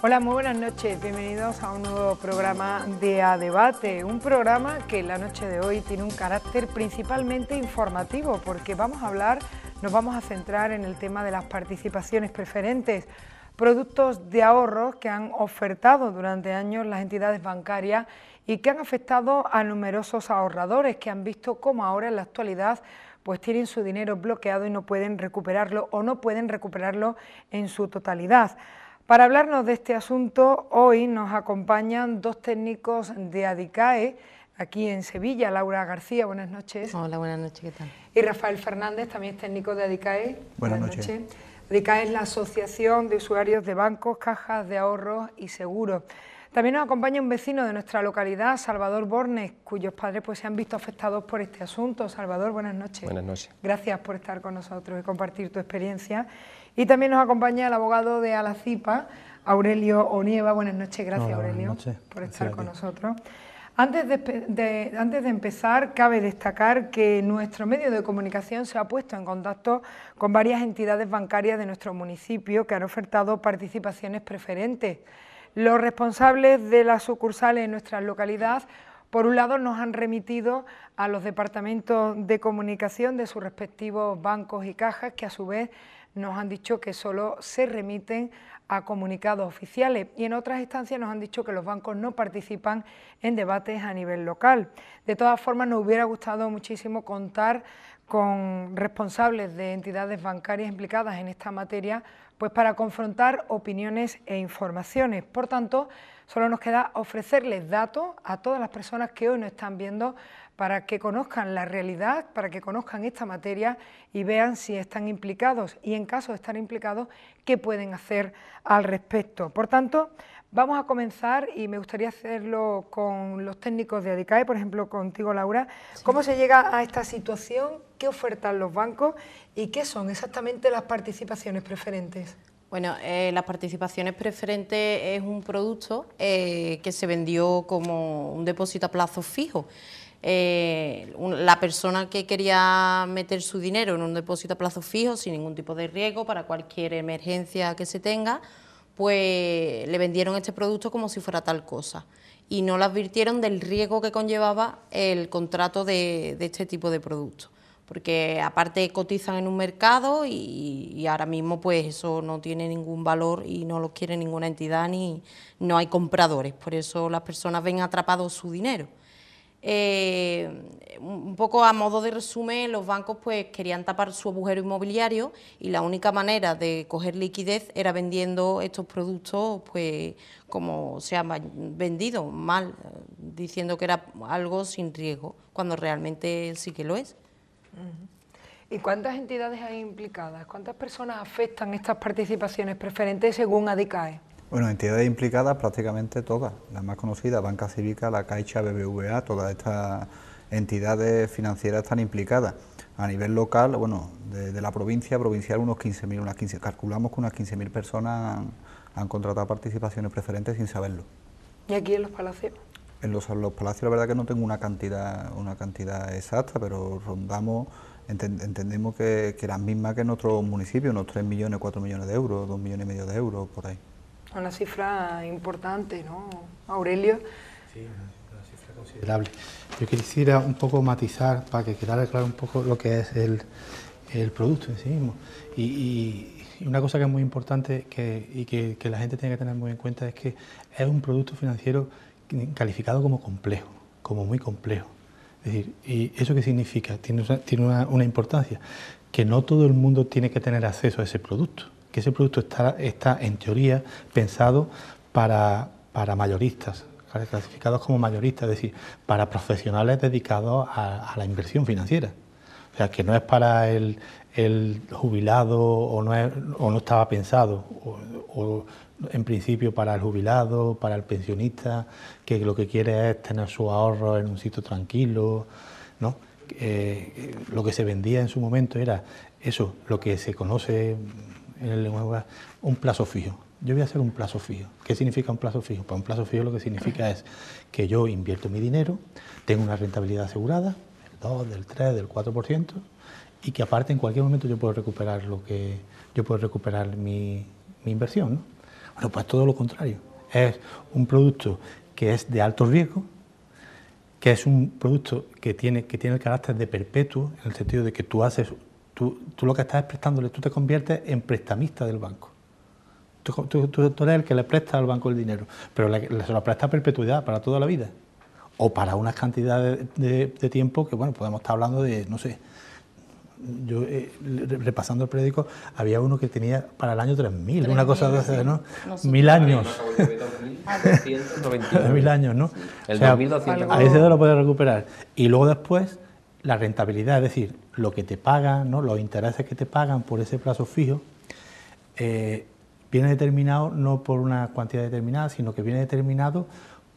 Hola, muy buenas noches, bienvenidos a un nuevo programa de A Debate, un programa que en la noche de hoy tiene un carácter principalmente informativo, porque nos vamos a centrar en el tema de las participaciones preferentes, productos de ahorros que han ofertado durante años las entidades bancarias y que han afectado a numerosos ahorradores que han visto cómo ahora en la actualidad pues tienen su dinero bloqueado y no pueden recuperarlo o no pueden recuperarlo en su totalidad. Para hablarnos de este asunto, hoy nos acompañan dos técnicos de Adicae, aquí en Sevilla. Laura García, buenas noches. Hola, buenas noches, ¿qué tal? Y Rafael Fernández, también es técnico de Adicae. Buenas noches. Adicae es la Asociación de Usuarios de Bancos, Cajas de Ahorros y Seguros. También nos acompaña un vecino de nuestra localidad, Salvador Bornes, cuyos padres pues se han visto afectados por este asunto. Salvador, buenas noches. Buenas noches. Gracias por estar con nosotros y compartir tu experiencia. Y también nos acompaña el abogado de Alacipa, Aurelio Onieva. Buenas noches, gracias. Hola, Aurelio, buenas noches, por estar con nosotros. Antes de empezar, cabe destacar que nuestro medio de comunicación se ha puesto en contacto con varias entidades bancarias de nuestro municipio que han ofertado participaciones preferentes. Los responsables de las sucursales en nuestra localidad, por un lado, nos han remitido a los departamentos de comunicación de sus respectivos bancos y cajas, que a su vez nos han dicho que solo se remiten a comunicados oficiales, y en otras instancias nos han dicho que los bancos no participan en debates a nivel local. De todas formas, nos hubiera gustado muchísimo contar con responsables de entidades bancarias implicadas en esta materia, pues para confrontar opiniones e informaciones. Por tanto, solo nos queda ofrecerles datos a todas las personas que hoy nos están viendo para que conozcan la realidad, para que conozcan esta materia y vean si están implicados y, en caso de estar implicados, qué pueden hacer al respecto. Por tanto, vamos a comenzar y me gustaría hacerlo con los técnicos de Adicae, por ejemplo, contigo, Laura. Sí. ¿Cómo se llega a esta situación? ¿Qué ofertan los bancos? ¿Y qué son exactamente las participaciones preferentes? Bueno, las participaciones preferentes es un producto que se vendió como un depósito a plazo fijo. La persona que quería meter su dinero en un depósito a plazo fijo sin ningún tipo de riesgo para cualquier emergencia que se tenga, pues le vendieron este producto como si fuera tal cosa y no le advirtieron del riesgo que conllevaba el contrato de este tipo de productos, porque aparte cotizan en un mercado y ahora mismo pues eso no tiene ningún valor y no lo quiere ninguna entidad ni no hay compradores, por eso las personas ven atrapado su dinero. Un poco a modo de resumen, los bancos pues querían tapar su agujero inmobiliario y la única manera de coger liquidez era vendiendo estos productos pues como se han vendido mal, diciendo que era algo sin riesgo, cuando realmente sí que lo es. ¿Y cuántas entidades hay implicadas? ¿Cuántas personas afectan estas participaciones preferentes según Adicae? Bueno, entidades implicadas prácticamente todas, las más conocidas, Banca Cívica, La Caixa, BBVA, todas estas entidades financieras están implicadas. A nivel local, bueno, de la provincial unos 15.000, calculamos que unas 15.000 personas han contratado participaciones preferentes sin saberlo. ¿Y aquí en los palacios? En los palacios la verdad que no tengo una cantidad exacta, pero rondamos, entendemos que las mismas que en otros municipios, unos 3 millones, 4 millones de euros, 2,5 millones de euros, por ahí. Una cifra importante, ¿no, Aurelio? Sí, una cifra considerable. Yo quisiera un poco matizar para que quedara claro un poco lo que es el producto en sí mismo. Y una cosa que es muy importante que la gente tiene que tener muy en cuenta es que es un producto financiero calificado como complejo, como muy complejo. Es decir, ¿y eso qué significa? Tiene una importancia, que no todo el mundo tiene que tener acceso a ese producto. Que ese producto está en teoría pensado para mayoristas, clasificados como mayoristas, es decir, para profesionales dedicados a la inversión financiera. O sea, que no es para el jubilado o no estaba pensado, o en principio para el jubilado, para el pensionista, que lo que quiere es tener su ahorro en un sitio tranquilo, ¿no? Lo que se vendía en su momento era eso, lo que se conoce en el lenguaje, un plazo fijo. Yo voy a hacer un plazo fijo. ¿Qué significa un plazo fijo? Pues un plazo fijo lo que significa es que yo invierto mi dinero, tengo una rentabilidad asegurada, del 2, del 3, del 4%, y que aparte en cualquier momento yo puedo recuperar mi inversión, ¿no? Bueno, pues todo lo contrario. Es un producto que es de alto riesgo, que es un producto que tiene el carácter de perpetuo, en el sentido de que tú lo que estás prestándole, tú te conviertes en prestamista del banco. Tú eres el que le presta al banco el dinero, pero se lo presta a perpetuidad, para toda la vida, o para unas cantidades de tiempo que, bueno, podemos estar hablando de, no sé, yo repasando el periódico, había uno que tenía para el año 3000, una cosa de esas, ¿no? 1000 años. 1000 años, ¿no? El o sea, 2200. ahí se lo puedes recuperar. Y luego después, la rentabilidad, es decir, lo que te pagan, ¿no? Los intereses que te pagan por ese plazo fijo, viene determinado no por una cantidad determinada, sino que viene determinado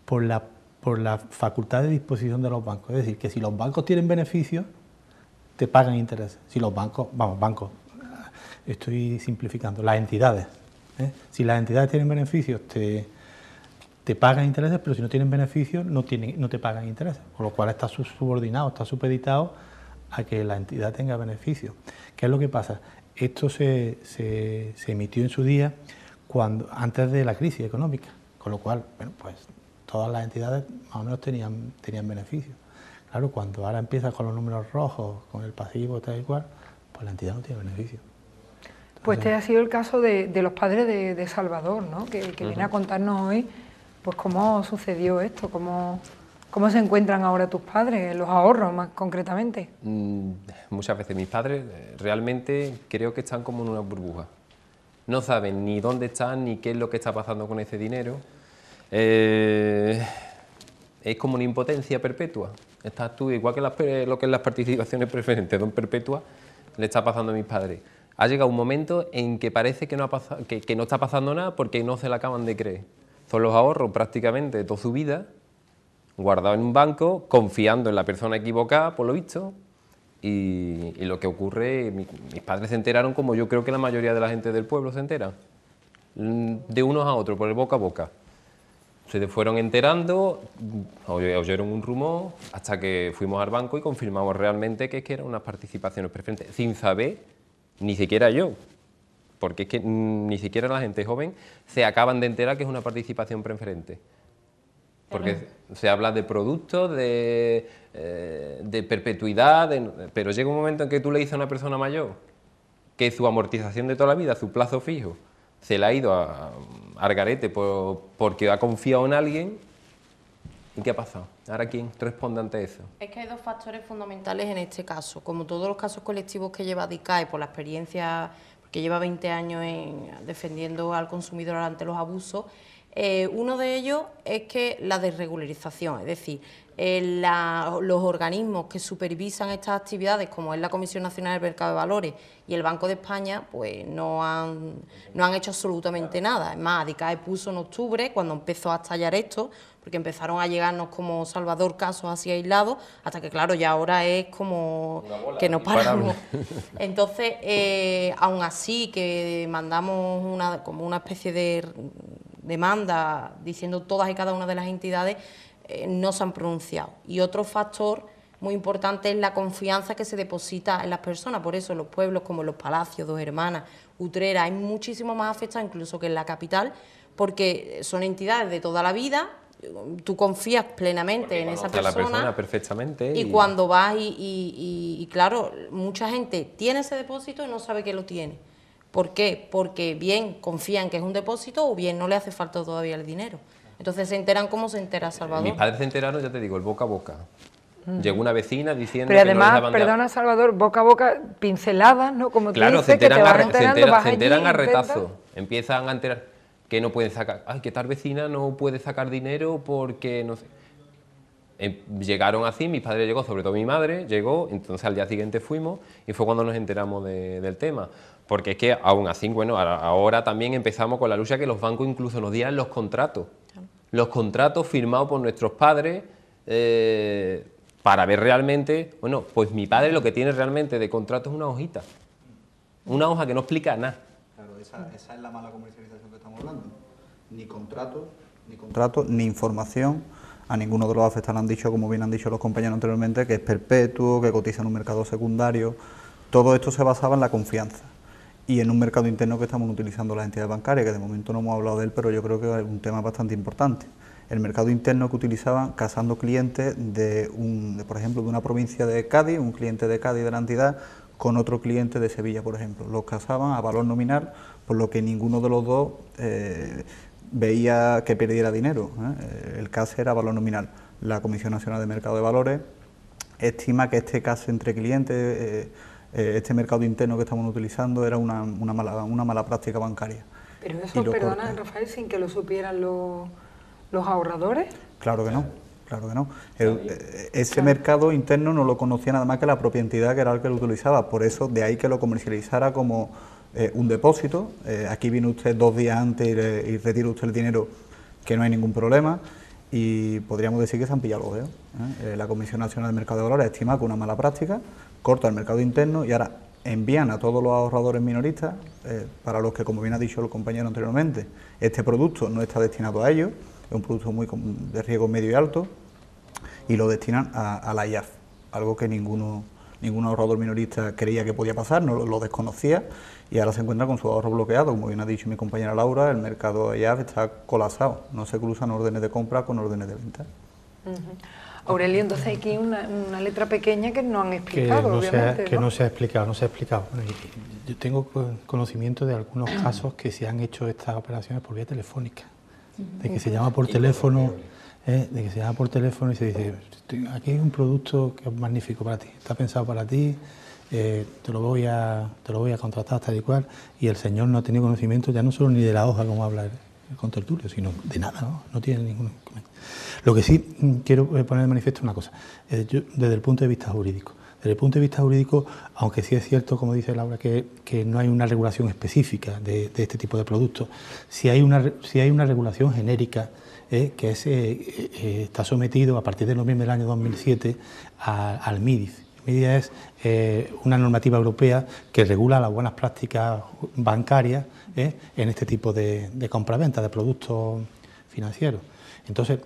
por la facultad de disposición de los bancos. Es decir, que si los bancos tienen beneficios, te pagan intereses. Si los bancos, bancos, estoy simplificando, las entidades, si las entidades tienen beneficios, te pagan intereses, pero si no tienen beneficios, no te pagan intereses, con lo cual está subordinado, está supeditado a que la entidad tenga beneficios. ¿Qué es lo que pasa? Esto se emitió en su día antes de la crisis económica, con lo cual, bueno, pues todas las entidades más o menos tenían beneficios. Claro, cuando ahora empiezas con los números rojos, con el pasivo, tal y cual, pues la entidad no tiene beneficio. Entonces, pues este ha sido el caso de los padres de Salvador, ¿no? Que viene a contarnos hoy, pues cómo sucedió esto, cómo se encuentran ahora tus padres, los ahorros más concretamente. Muchas veces mis padres realmente creo que están como en una burbuja. No saben ni dónde están, ni qué es lo que está pasando con ese dinero. Es como una impotencia perpetua. Estás tú, igual que lo que es las participaciones preferentes, don perpetua, le está pasando a mis padres. Ha llegado un momento en que parece que no está pasando nada porque no se la acaban de creer. Son los ahorros prácticamente de toda su vida, guardados en un banco, confiando en la persona equivocada, por lo visto, y lo que ocurre, mis padres se enteraron como yo creo que la mayoría de la gente del pueblo se entera, de unos a otros, por el boca a boca. Se fueron enterando, oyeron un rumor, hasta que fuimos al banco y confirmamos realmente que eran unas participaciones preferentes, sin saber, ni siquiera yo, porque es que ni siquiera la gente joven se acaban de enterar que es una participación preferente. Porque se habla de productos, de perpetuidad, pero llega un momento en que tú le dices a una persona mayor que su amortización de toda la vida, su plazo fijo, se le ha ido al garete porque ha confiado en alguien. ¿Y qué ha pasado? ¿Ahora quién responde ante eso? Es que hay dos factores fundamentales en este caso. Como todos los casos colectivos que lleva DICAE por la experiencia, que lleva 20 años defendiendo al consumidor ante los abusos, uno de ellos es que la desregularización, es decir, los organismos que supervisan estas actividades, como es la Comisión Nacional del Mercado de Valores y el Banco de España, pues no han hecho absolutamente nada. Es más, DICAE puso en octubre, cuando empezó a estallar esto, porque empezaron a llegarnos como Salvador casos así aislados, hasta que claro, ya ahora es como que no paramos. Entonces, aún así que mandamos como una especie de demanda diciendo todas y cada una de las entidades, no se han pronunciado. Y otro factor muy importante es la confianza que se deposita en las personas. Por eso en los pueblos como Los Palacios, Dos Hermanas, Utrera, hay muchísimo más afectados incluso que en la capital, porque son entidades de toda la vida, tú confías plenamente en esa persona, la persona perfectamente, y cuando vas y claro, mucha gente tiene ese depósito y no sabe que lo tiene. ¿Por qué? Porque bien confían que es un depósito o bien no le hace falta todavía el dinero. Entonces se enteran como se entera Salvador. Mis padres se enteraron, ya te digo, el boca a boca. Llegó una vecina diciendo pero que además, no les daban perdona Salvador, boca a boca, pinceladas, ¿no? Como tú claro, dices, que te van enterando, se enteran a retazo, empiezan a enterar que no pueden sacar, ay, que tal vecina no puede sacar dinero porque no sé. Llegaron así, mis padres llegó, sobre todo mi madre, llegó, entonces al día siguiente fuimos y fue cuando nos enteramos del tema. Porque es que aún así, bueno, ahora también empezamos con la lucha que los bancos incluso nos dieran los contratos. Los contratos firmados por nuestros padres para ver realmente, bueno, pues mi padre lo que tiene realmente de contrato es una hojita. Una hoja que no explica nada. esa es la mala comercialización que estamos hablando. Ni contrato, ni información. A ninguno de los afectados han dicho, como bien han dicho los compañeros anteriormente, que es perpetuo, que cotiza en un mercado secundario. Todo esto se basaba en la confianza y en un mercado interno que estamos utilizando las entidades bancarias, que de momento no hemos hablado de él, pero yo creo que es un tema bastante importante. El mercado interno que utilizaban casando clientes por ejemplo, de una provincia de Cádiz, un cliente de Cádiz de la entidad, con otro cliente de Sevilla, por ejemplo. Los casaban a valor nominal, por lo que ninguno de los dos veía que perdiera dinero. El CAS era valor nominal. La Comisión Nacional de Mercado de Valores estima que este CAS entre clientes, este mercado interno que estamos utilizando, era una mala práctica bancaria. Pero eso, perdona, Rafael, sin que lo supieran los ahorradores. Claro que no. Claro que no. Ese mercado interno no lo conocía nada más que la propia entidad que era el que lo utilizaba. Por eso, de ahí que lo comercializara como un depósito. Aquí viene usted 2 días antes y retira usted el dinero, que no hay ningún problema. Y podríamos decir que se han pillado los dedos. La Comisión Nacional del Mercado de Valores estima que una mala práctica, corta el mercado interno y ahora envían a todos los ahorradores minoristas, para los que, como bien ha dicho el compañero anteriormente, este producto no está destinado a ellos, es un producto de riesgo medio y alto, y lo destinan a la IAF, algo que ningún ahorrador minorista creía que podía pasar, no lo desconocía, y ahora se encuentra con su ahorro bloqueado. Como bien ha dicho mi compañera Laura, el mercado de IAF está colapsado, no se cruzan órdenes de compra con órdenes de venta. Aurelio, entonces aquí hay una letra pequeña que no han explicado, obviamente. Que no se ha explicado. Yo tengo conocimiento de algunos casos que se han hecho estas operaciones por vía telefónica, de que se llama por teléfono, y se dice, aquí hay un producto que es magnífico para ti, está pensado para ti, te lo voy a contratar tal y cual, y el señor no ha tenido conocimiento ya no solo ni de la hoja como habla el contertulio, sino de nada, no tiene ningún conocimiento. Lo que sí quiero poner de manifiesto una cosa, yo, desde el punto de vista jurídico. Desde el punto de vista jurídico, aunque sí es cierto, como dice Laura, que no hay una regulación específica de este tipo de productos, sí hay una regulación genérica que está sometido a partir de noviembre del año 2007 al MiDIF. El MiDIF es una normativa europea que regula las buenas prácticas bancarias en este tipo de compraventa de productos financieros. Entonces,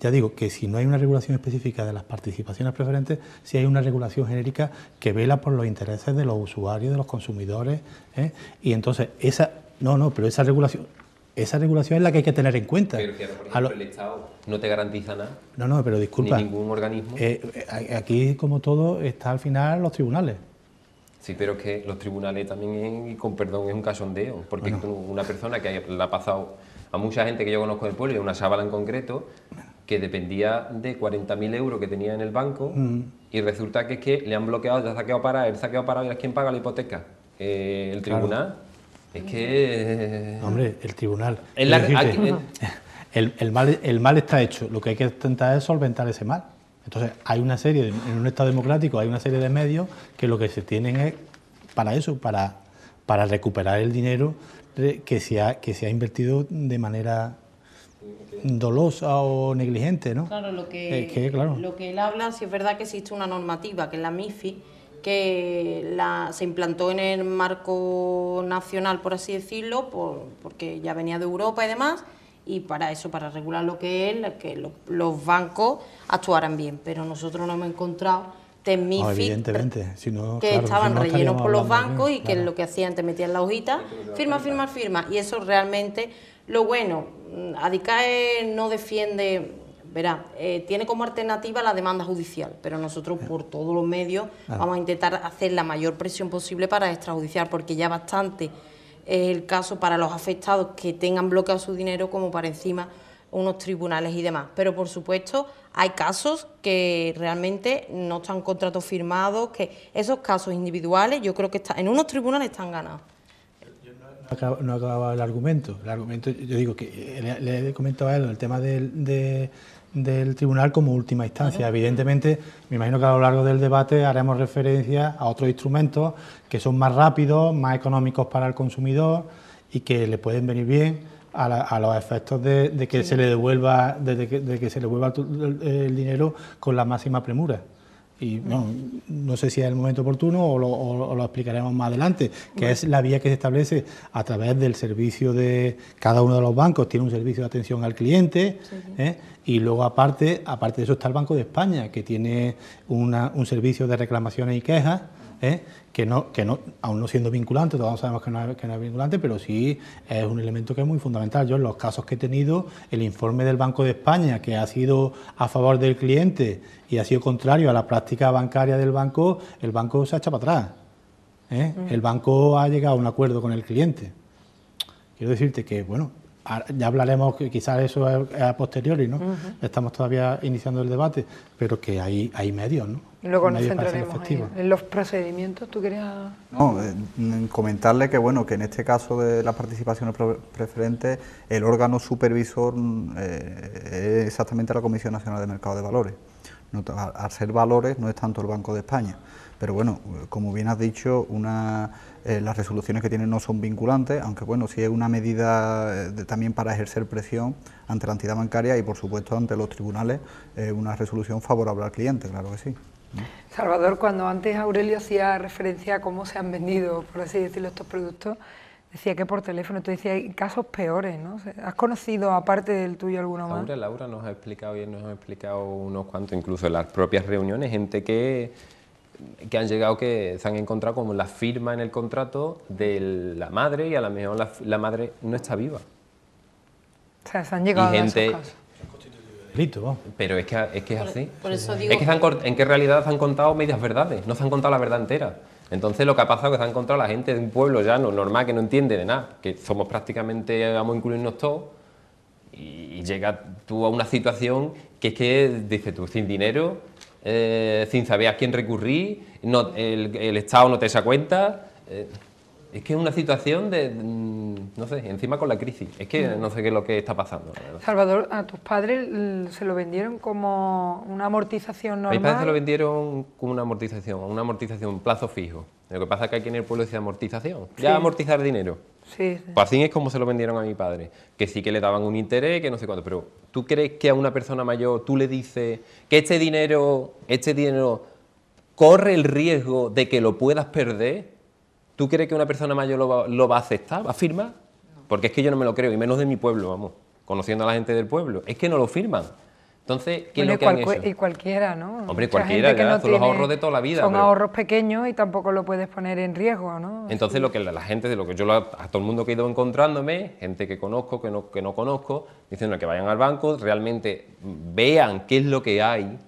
ya digo que si no hay una regulación específica de las participaciones preferentes, sí hay una regulación genérica que vela por los intereses de los usuarios, de los consumidores, y entonces pero esa regulación es la que hay que tener en cuenta. Pero que, por ejemplo, el Estado no te garantiza nada. No, pero disculpa. Ni ningún organismo. Aquí, como todo, está al final los tribunales. Sí, pero es que los tribunales también, y con perdón, es un cachondeo, porque una persona que le ha pasado a mucha gente que yo conozco del pueblo, una chavala en concreto, que dependía de 40.000 euros que tenía en el banco, y resulta que es que le han bloqueado, ya se ha quedado parado, él se ha quedado parado, y es quien paga la hipoteca. El tribunal, claro. Es que... Hombre, el tribunal... El mal está hecho, lo que hay que intentar es solventar ese mal. Entonces, hay una serie, en un Estado democrático, hay una serie de medios que lo que se tienen es para eso, para recuperar el dinero que se ha invertido de manera dolosa o negligente, ¿no? Claro, lo que él habla, sí es verdad que existe una normativa, que es la MiFID, que se implantó en el marco nacional, por así decirlo, porque ya venía de Europa y demás, y para eso, para regular lo que es, que los bancos actuaran bien, pero nosotros no hemos encontrado MiFID, que estaban rellenos por los bancos y que lo que hacían, te metían la hojita, firma, y eso realmente, lo bueno, ADICAE no defiende, verá, tiene como alternativa la demanda judicial, pero nosotros por todos los medios vamos a intentar hacer la mayor presión posible para extrajudicial, porque ya bastante es el caso para los afectados que tengan bloqueado su dinero como para encima unos tribunales y demás. Pero por supuesto hay casos que realmente no están contratos firmados, que esos casos individuales yo creo que en unos tribunales están ganados. No acababa el argumento. Yo digo que le he comentado a él el tema del tribunal como última instancia. Evidentemente, me imagino que a lo largo del debate haremos referencia a otros instrumentos que son más rápidos, más económicos para el consumidor y que le pueden venir bien a los efectos de que se le devuelva el dinero con la máxima premura. y bueno, no sé si es el momento oportuno o lo explicaremos más adelante, que es la vía que se establece a través del servicio de cada uno de los bancos, tiene un servicio de atención al cliente, y luego aparte de eso está el Banco de España, que tiene un servicio de reclamaciones y quejas, que no, aún no siendo vinculante, todos sabemos que no es vinculante, pero sí es un elemento que es muy fundamental. Yo en los casos que he tenido, el informe del Banco de España, que ha sido a favor del cliente y ha sido contrario a la práctica bancaria del banco, el banco se ha echado para atrás. El banco ha llegado a un acuerdo con el cliente. Quiero decirte que, bueno, ya hablaremos, que quizás eso es a posteriori, ¿no? Estamos todavía iniciando el debate, pero que hay medios, ¿no? Y luego nos centraremos en los procedimientos. ¿Tú querías...? No, comentarle que, bueno, que en este caso de las participaciones preferentes, el órgano supervisor es exactamente la Comisión Nacional de Mercado de Valores. No, al ser valores no es tanto el Banco de España, pero bueno, como bien has dicho, las resoluciones que tienen no son vinculantes, aunque bueno, sí es una medida también para ejercer presión ante la entidad bancaria y por supuesto ante los tribunales, una resolución favorable al cliente, claro que sí. Salvador, cuando antes Aurelio hacía referencia a cómo se han vendido, por así decirlo, estos productos, decía que por teléfono, tú decías, hay casos peores, ¿no? ¿Has conocido, aparte del tuyo, alguno más? Laura nos ha explicado y nos ha explicado unos cuantos, incluso en las propias reuniones, gente que han llegado, que se han encontrado como la firma en el contrato de la madre y a lo mejor la madre no está viva. O sea, se han llegado a esos casos. Pero es que es así. Por eso digo, es que en qué realidad se han contado medias verdades, no se han contado la verdad entera. Entonces lo que ha pasado es que se han encontrado la gente de un pueblo llano, normal, que no entiende de nada, que somos prácticamente, vamos a incluirnos todos, y llega tú a una situación que es que, dices tú, sin dinero, sin saber a quién recurrir, no, el Estado no te echa cuenta. Es que es una situación de, no sé, encima con la crisis. Es que no sé qué es lo que está pasando. Salvador, ¿a tus padres se lo vendieron como una amortización normal? A mis padres se lo vendieron como una amortización plazo fijo. Lo que pasa es que aquí en el pueblo dice amortización. Sí. Ya amortizar dinero. Sí, sí. Pues así es como se lo vendieron a mi padre. Que sí que le daban un interés, que no sé cuánto. Pero ¿tú crees que a una persona mayor tú le dices que este dinero corre el riesgo de que lo puedas perder? ¿Tú crees que una persona mayor lo va a aceptar, va a firmar? No. Porque es que yo no me lo creo, y menos de mi pueblo, vamos, conociendo a la gente del pueblo. Es que no lo firman. Entonces, ¿qué es lo que han hecho? Y cualquiera, ¿no? Hombre, mucha cualquiera, ya, son los ahorros de toda la vida. Son ahorros pequeños y tampoco lo puedes poner en riesgo, ¿no? Entonces, lo que la gente, de lo que yo a todo el mundo que he ido encontrándome, gente que conozco, que no conozco, diciendo que vayan al banco, realmente vean qué es lo que hay.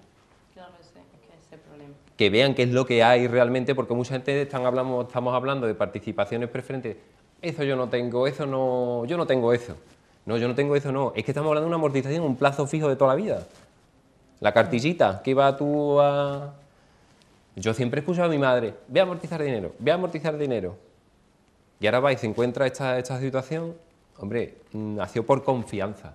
Que vean qué es lo que hay realmente, porque mucha gente estamos hablando de participaciones preferentes. Eso yo no tengo, eso no, yo no tengo eso. No, yo no tengo eso, no. Es que estamos hablando de una amortización, un plazo fijo de toda la vida. La cartillita que iba tú a... Yo siempre he escuchado a mi madre, voy a amortizar dinero, voy a amortizar dinero. Y ahora va y se encuentra esta situación, hombre, ha sido por confianza.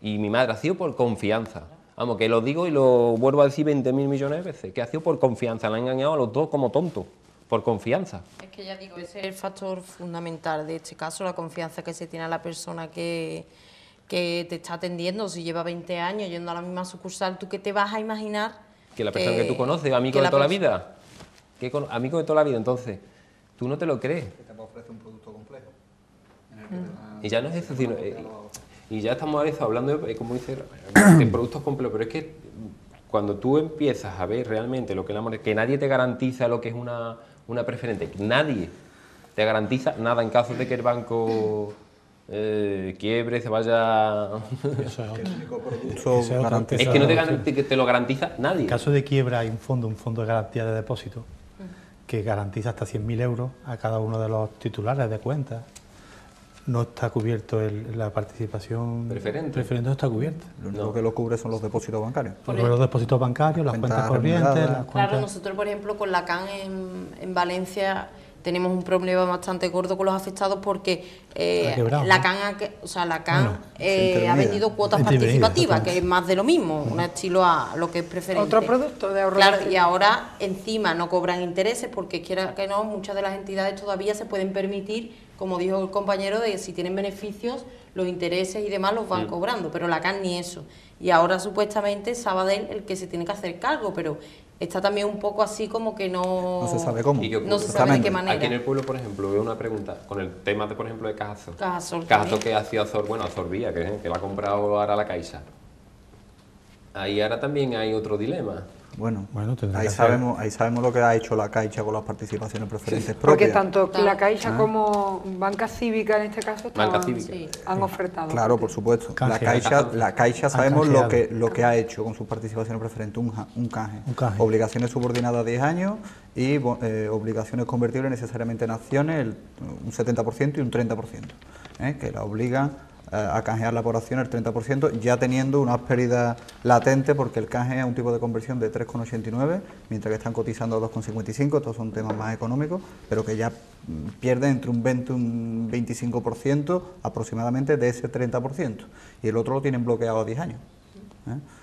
Y mi madre ha sido por confianza. Vamos, que lo digo y lo vuelvo a decir 20.000 millones de veces, que ha sido por confianza, le han engañado a los dos como tontos, por confianza. Es que ya digo, ese es el factor fundamental de este caso, la confianza que se tiene a la persona que te está atendiendo. Si lleva 20 años yendo a la misma sucursal, ¿tú qué te vas a imaginar? Que la persona que tú conoces, amigo de toda la vida, amigo de toda la vida, entonces, tú no te lo crees. Que te ofrece un producto complejo. Y ya no es eso, sino... Y ya estamos hablando, como dice, de productos complejos, pero es que cuando tú empiezas a ver realmente lo que es que nadie te garantiza lo que es una preferente, nadie te garantiza nada en caso de que el banco quiebre, se vaya... Eso es otro. Es que no te lo garantiza nadie. En caso de quiebra hay un fondo de garantía de depósito que garantiza hasta 100.000 euros a cada uno de los titulares de cuentas. No está cubierto la participación preferente, no está cubierta. Lo único que lo cubre son los depósitos bancarios. Los depósitos bancarios, las cuentas corrientes... Claro, nosotros, por ejemplo, con la CAN en Valencia tenemos un problema bastante gordo con los afectados porque la CAN ha vendido cuotas participativas, que es más de lo mismo, un estilo a lo que es preferente. Otro producto de ahorro. Claro, y ahora encima no cobran intereses porque quiera que no, muchas de las entidades todavía se pueden permitir, como dijo el compañero, de si tienen beneficios, los intereses y demás los van cobrando, pero la CAN ni eso. Y ahora supuestamente es Sabadell el que se tiene que hacer cargo, pero está también un poco así como que no se sabe cómo. No se sabe de qué manera. Aquí en el pueblo, por ejemplo, veo una pregunta con el tema, por ejemplo, de Cajasol. Cajasol Que hacía Azor, bueno, Azorbía, que la ha comprado ahora la Caixa. Ahí ahora también hay otro dilema. Bueno, ahí sabemos lo que ha hecho la Caixa con las participaciones preferentes propias. Porque tanto la Caixa como Banca Cívica, en este caso, han ofertado. Claro, por supuesto. La Caixa sabemos lo que ha hecho con sus participaciones preferentes, un canje. Obligaciones subordinadas a 10 años y obligaciones convertibles necesariamente en acciones, un 70% y un 30%, que la obligan a canjear la por acción el 30%, ya teniendo una pérdida latente, porque el canje es un tipo de conversión de 3,89, mientras que están cotizando a 2,55, estos son temas más económicos, pero que ya pierden entre un 20 y un 25% aproximadamente de ese 30%, y el otro lo tienen bloqueado a 10 años.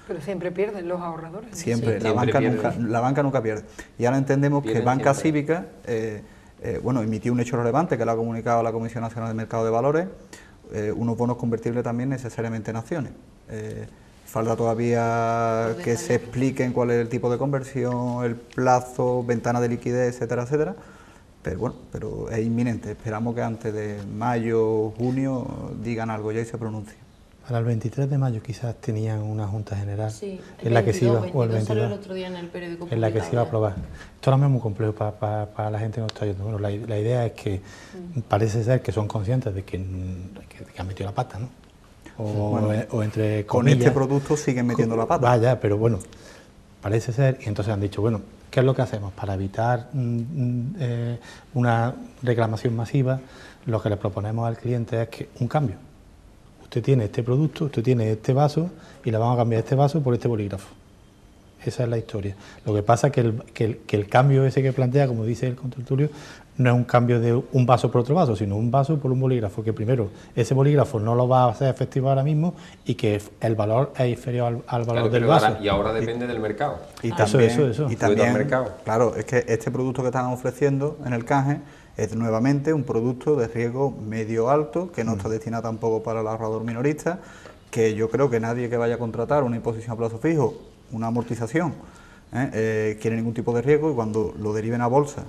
Pero siempre pierden los ahorradores. Siempre, la banca nunca pierde. Y ahora entendemos que Banca Cívica, emitió un hecho relevante que lo ha comunicado a la Comisión Nacional del Mercado de Valores, unos bonos convertibles también necesariamente en acciones. Falta todavía que se expliquen cuál es el tipo de conversión, el plazo, ventana de liquidez, etcétera, etcétera. Pero es inminente. Esperamos que antes de mayo, junio, digan algo ya y se pronuncie. Para el 23 de mayo quizás tenían una Junta General en la que se iba, o el 22, el otro día en el periódico en la que se iba a aprobar. Esto ahora es muy complejo para la gente que nos está oyendo. Bueno, la idea es que parece ser que son conscientes de que han metido la pata, ¿no? O entre comillas, con este producto siguen metiendo la pata. Vaya, pero bueno, parece ser, y entonces han dicho, bueno, ¿qué es lo que hacemos? Para evitar una reclamación masiva, lo que le proponemos al cliente es que un cambio. Usted tiene este producto, usted tiene este vaso y le vamos a cambiar este vaso por este bolígrafo. Esa es la historia. Lo que pasa es que el cambio ese que plantea, como dice el contertulio, no es un cambio de un vaso por otro vaso, sino un vaso por un bolígrafo, que primero ese bolígrafo no lo va a hacer efectivo ahora mismo y que el valor es inferior al valor del vaso. Y ahora depende del mercado. Y también, claro, es que este producto que están ofreciendo en el canje es nuevamente un producto de riesgo medio-alto, que no está destinado tampoco para el ahorrador minorista, que yo creo que nadie que vaya a contratar una imposición a plazo fijo, una amortización, quiere ningún tipo de riesgo, y cuando lo deriven a la bolsa,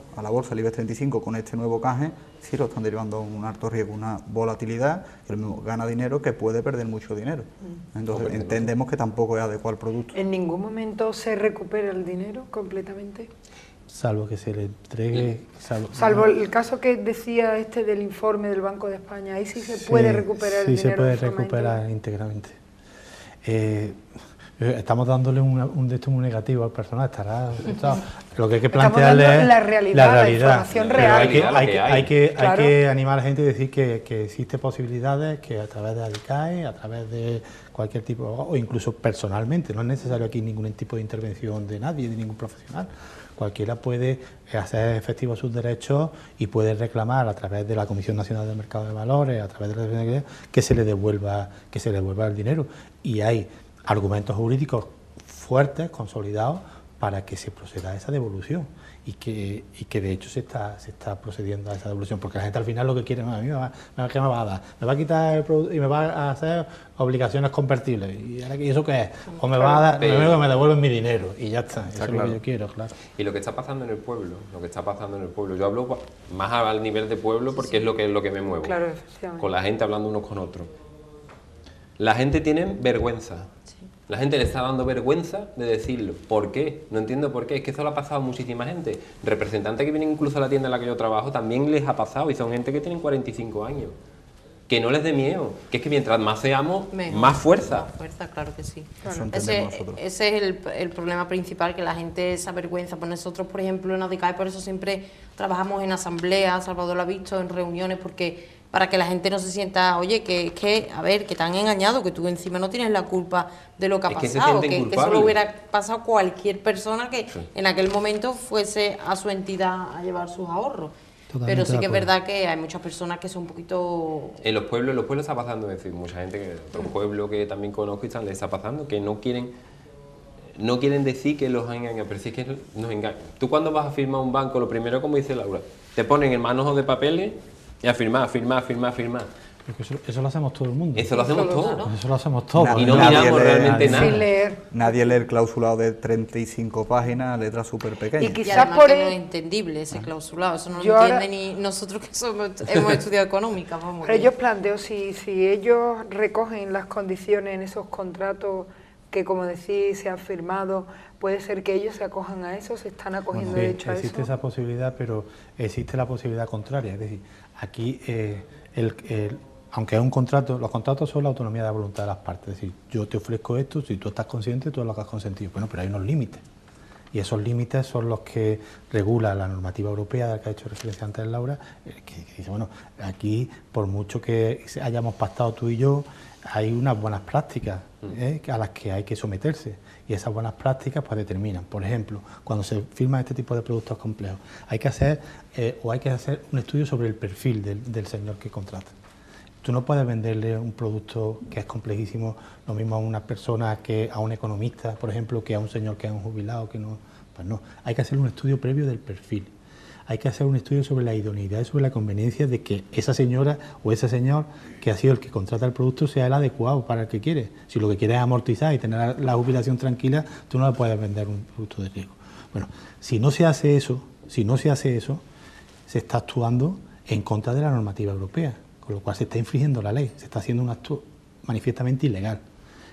el IBEX 35, con este nuevo canje, sí lo están derivando a un alto riesgo, una volatilidad, que el mismo gana dinero, que puede perder mucho dinero. Entonces entendemos que tampoco es adecuado el producto. ¿En ningún momento se recupera el dinero completamente? Salvo que se le entregue... Salvo el caso que decía del informe del Banco de España, ahí sí se puede recuperar el dinero. Sí, se puede recuperar íntegramente. Estamos dándole un destino muy negativo al personal. Lo que hay que plantearle es la realidad. Información real. Hay que animar a la gente y decir que existen posibilidades, que a través de ADICAE, a través de cualquier tipo, o incluso personalmente, no es necesario aquí ningún tipo de intervención de nadie, de ningún profesional. Cualquiera puede hacer efectivos sus derechos y puede reclamar a través de la Comisión Nacional del Mercado de Valores, a través de la que se le devuelva el dinero. Y hay argumentos jurídicos fuertes, consolidados, para que se proceda a esa devolución y que de hecho se está procediendo a esa devolución, porque la gente al final lo que quiere es, a mí ¿qué me va a dar? Me va a quitar el producto y me va a hacer obligaciones convertibles. ¿Y eso qué es? O me va a dar, primero que me devuelven mi dinero y ya está. Eso es lo que yo quiero, claro. Y lo que está pasando en el pueblo, yo hablo más al nivel de pueblo porque es lo que me muevo. Claro, efectivamente. Con la gente hablando unos con otros. La gente tiene vergüenza. La gente le está dando vergüenza de decirlo. ¿Por qué? No entiendo por qué. Es que eso le ha pasado a muchísima gente. Representantes que vienen incluso a la tienda en la que yo trabajo también les ha pasado, y son gente que tienen 45 años. Que no les dé miedo. Que es que mientras más seamos, más fuerza. Más fuerza, claro que sí. Claro. Ese es el problema principal, que la gente esa vergüenza. Pues nosotros, por ejemplo, en ADICAE, por eso siempre trabajamos en asambleas, Salvador lo ha visto, en reuniones, porque para que la gente no se sienta, oye, que te han engañado, que tú encima no tienes la culpa de lo que ha pasado, que eso lo hubiera pasado cualquier persona que en aquel momento fuese a su entidad a llevar sus ahorros. Totalmente. Pero sí que es verdad que hay muchas personas que son un poquito... En los pueblos está pasando, es decir, mucha gente, que otro pueblo que también conozco y les está pasando, que no quieren decir que los han engañado, pero sí que nos engañan. Tú cuando vas a firmar un banco, lo primero, como dice Laura, te ponen en manojo de papeles y a firmar. Eso lo hacemos todo el mundo. Eso lo hacemos todos. Eso lo hacemos todos. Y no miramos realmente nada. Sin leer. Nadie lee el clausulado de 35 páginas, letras súper pequeñas. Y quizás además por que no es entendible ese clausulado, eso no lo entiende ni nosotros que hemos estudiado económica. Vamos. Pero yo planteo, si ellos recogen las condiciones en esos contratos que, como decís, se han firmado, puede ser que ellos se acojan a eso, se están acogiendo de hecho a eso. Existe esa posibilidad, pero existe la posibilidad contraria. Es decir, aquí, aunque es un contrato, los contratos son la autonomía de la voluntad de las partes. Es decir, yo te ofrezco esto, si tú estás consciente, tú es lo que has consentido. Bueno, pero hay unos límites. Y esos límites son los que regula la normativa europea, de la que ha hecho referencia antes Laura, que dice, bueno, aquí, por mucho que hayamos pactado tú y yo, hay unas buenas prácticas a las que hay que someterse, y esas buenas prácticas pues determinan, por ejemplo, cuando se firman este tipo de productos complejos, hay que hacer un estudio sobre el perfil del señor que contrata. Tú no puedes venderle un producto que es complejísimo lo mismo a una persona que a un economista, por ejemplo, que a un señor que es un jubilado, que no, pues no. Hay que hacer un estudio previo del perfil. Hay que hacer un estudio sobre la idoneidad y sobre la conveniencia de que esa señora o ese señor que ha sido el que contrata el producto sea el adecuado para el que quiere. Si lo que quiere es amortizar y tener la jubilación tranquila, tú no le puedes vender un producto de riesgo. Bueno, si no se hace eso, se está actuando en contra de la normativa europea, con lo cual se está infringiendo la ley, se está haciendo un acto manifiestamente ilegal.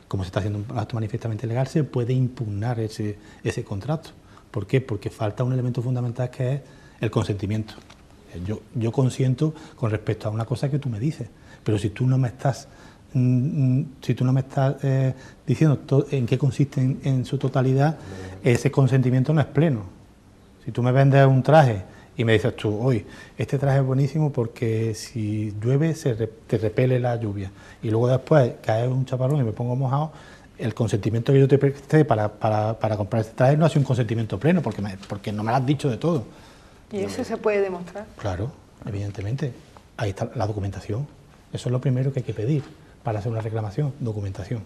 Como se está haciendo un acto manifiestamente ilegal, se puede impugnar ese contrato. ¿Por qué? Porque falta un elemento fundamental que es el consentimiento. Yo consiento con respecto a una cosa que tú me dices, pero si tú no me estás diciendo en qué consiste en su totalidad, ese consentimiento no es pleno. Si tú me vendes un traje y me dices tú, oye, este traje es buenísimo porque si llueve te repele la lluvia, y luego después cae un chaparrón y me pongo mojado, el consentimiento que yo te presté para comprar este traje no ha sido un consentimiento pleno, porque no me lo has dicho de todo. ¿Y eso se puede demostrar? Claro, evidentemente. Ahí está la documentación. Eso es lo primero que hay que pedir para hacer una reclamación, documentación.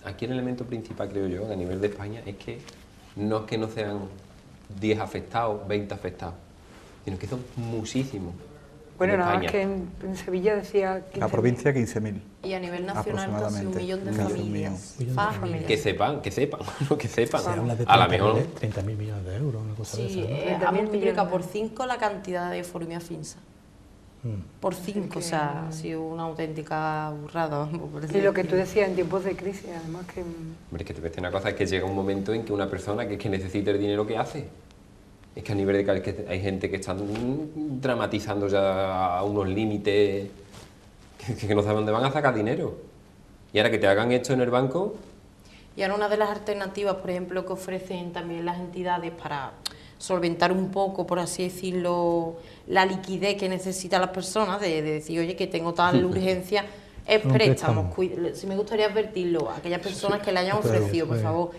Aquí el elemento principal, creo yo, a nivel de España, es que no sean 10 afectados, 20 afectados, sino que son muchísimos. Bueno, nada más que en Sevilla decía 15.000. La provincia 15.000. Y a nivel nacional casi 1 millón de familias. Que sepan. Se habla de a lo mejor 30.000 millones de euros, una cosa de esa, ¿no? Ha multiplicado por 5 la cantidad de Forumia Finsa. Por 5, o sea, ha sido una auténtica burrada. Y lo que tú decías en tiempos de crisis, además que... Hombre, es que te voy a decir una cosa, es que llega un momento en que una persona que necesita el dinero, ¿qué hace? Es que a nivel de que hay gente que está dramatizando ya a unos límites que no saben dónde van a sacar dinero. Y ahora que te hagan esto en el banco... Y ahora una de las alternativas, por ejemplo, que ofrecen también las entidades para solventar un poco, por así decirlo, la liquidez que necesitan las personas, de decir, oye, que tengo tal urgencia, es préstamos. Si me gustaría advertirlo a aquellas personas que le hayan ofrecido, por favor,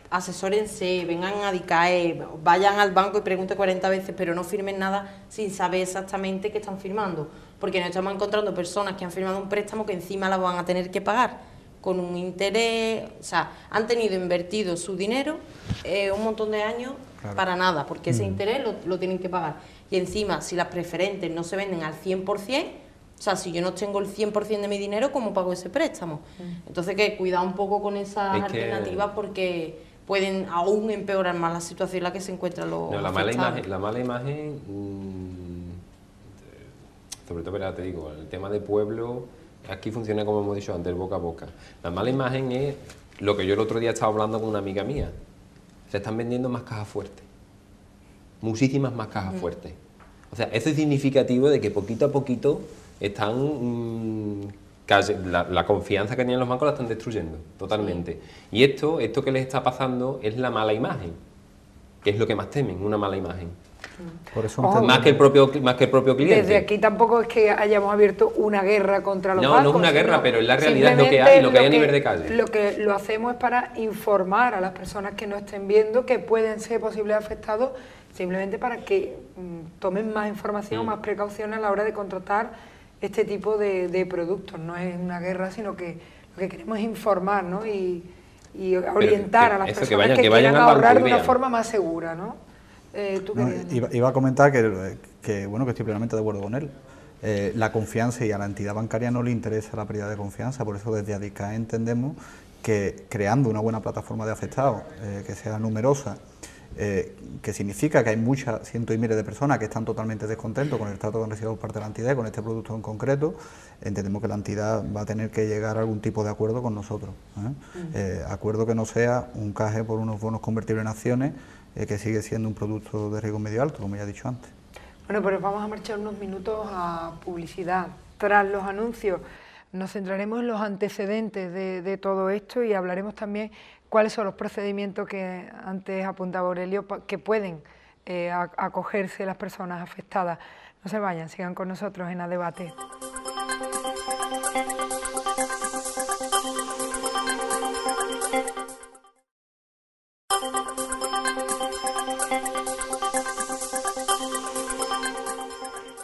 asesórense, vengan a DICAE, vayan al banco y pregunten 40 veces, pero no firmen nada sin saber exactamente qué están firmando, porque nos estamos encontrando personas que han firmado un préstamo que encima la van a tener que pagar con un interés, o sea, han tenido invertido su dinero un montón de años para nada, porque ese interés lo tienen que pagar. Y encima, si las preferentes no se venden al 100%, o sea, si yo no tengo el 100% de mi dinero, ¿cómo pago ese préstamo? Entonces, que cuidado un poco con esas alternativas, porque pueden aún empeorar más la situación en la que se encuentran los afectados. La mala imagen, sobre todo, te digo, el tema de pueblo, aquí funciona como hemos dicho antes, el boca a boca. La mala imagen es lo que yo el otro día estaba hablando con una amiga mía. Se están vendiendo más cajas fuertes, muchísimas más cajas fuertes. O sea, eso es significativo de que poquito a poquito están... la confianza que tenían los bancos la están destruyendo totalmente. Y esto que les está pasando es la mala imagen, que es lo que más temen, una mala imagen. Por eso más que el propio cliente. Desde aquí tampoco es que hayamos abierto una guerra contra los bancos. No es una guerra, pero es la realidad, lo que hay, a nivel de calle. Lo que lo hacemos es para informar a las personas que no estén viendo que pueden ser posibles afectados, simplemente para que tomen más información, más precaución a la hora de contratar este tipo de productos. No es una guerra, sino que lo que queremos es informar, ¿no? y orientar a las personas que quieran ahorrar de una forma más segura, ¿no? Iba a comentar que estoy plenamente de acuerdo con él. la confianza, y a la entidad bancaria no le interesa la pérdida de confianza. Por eso desde ADICAE entendemos que creando una buena plataforma de afectados, que sea numerosa, que significa que hay muchas, cientos y miles de personas que están totalmente descontentos con el trato que han recibido por parte de la entidad y con este producto en concreto, entendemos que la entidad va a tener que llegar a algún tipo de acuerdo con nosotros. Acuerdo que no sea un canje por unos bonos convertibles en acciones, que sigue siendo un producto de riesgo medio alto, como ya he dicho antes. Bueno, pues vamos a marchar unos minutos a publicidad. Tras los anuncios nos centraremos en los antecedentes de todo esto y hablaremos también cuáles son los procedimientos que antes apuntaba Aurelio que pueden acogerse las personas afectadas. No se vayan, sigan con nosotros en A Debate.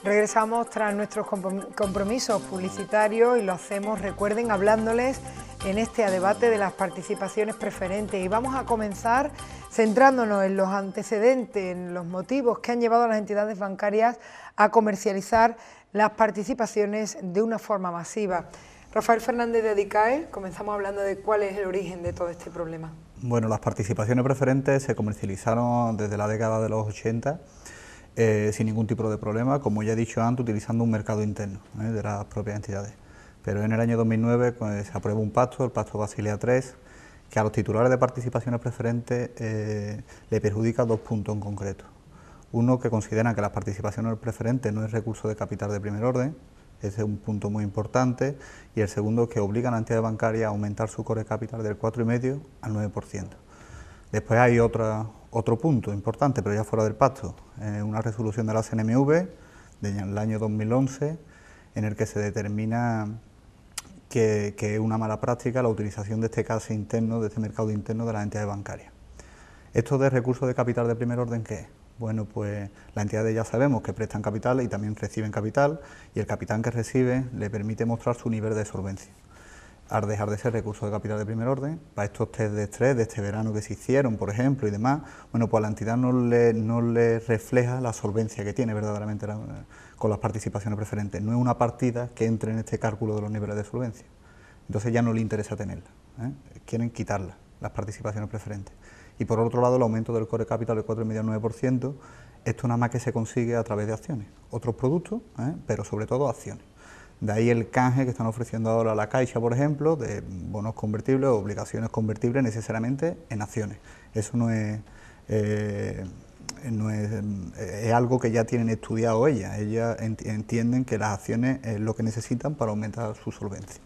Regresamos tras nuestros compromisos publicitarios y lo hacemos, recuerden, hablándoles en este debate de las participaciones preferentes. Y vamos a comenzar centrándonos en los antecedentes, en los motivos que han llevado a las entidades bancarias a comercializar las participaciones de una forma masiva. Rafael Fernández de ADICAE, comenzamos hablando de cuál es el origen de todo este problema. Bueno, las participaciones preferentes se comercializaron desde la década de los 80, sin ningún tipo de problema, como ya he dicho antes, utilizando un mercado interno de las propias entidades. Pero en el año 2009 pues, se aprueba un pacto, el Pacto Basilea III, que a los titulares de participaciones preferentes le perjudica dos puntos en concreto. Uno, que consideran que las participaciones preferentes no es recurso de capital de primer orden, ese es un punto muy importante, y el segundo, que obligan a la entidad bancaria a aumentar su core capital del 4,5% al 9%. Después hay otro punto importante, pero ya fuera del pacto, una resolución de la CNMV del año 2011, en el que se determina que es una mala práctica la utilización de este canje interno, de este mercado interno de las entidades bancarias. ¿Esto de recursos de capital de primer orden qué es? Bueno, pues las entidades ya sabemos que prestan capital y también reciben capital, y el capital que recibe le permite mostrar su nivel de solvencia. Al dejar de ser recursos de capital de primer orden, para estos test de estrés de este verano que se hicieron, por ejemplo, y demás, bueno, pues a la entidad no le refleja la solvencia que tiene verdaderamente con las participaciones preferentes. No es una partida que entre en este cálculo de los niveles de solvencia. Entonces ya no le interesa tenerla, quieren quitarla, las participaciones preferentes. Y por otro lado, el aumento del core capital del 4,5 al 9%, esto nada más que se consigue a través de acciones, otros productos, pero sobre todo acciones. De ahí el canje que están ofreciendo ahora la Caixa, por ejemplo, de bonos convertibles o obligaciones convertibles necesariamente en acciones. Eso no es algo que ya tienen estudiado ellas. Ellas entienden que las acciones es lo que necesitan para aumentar su solvencia.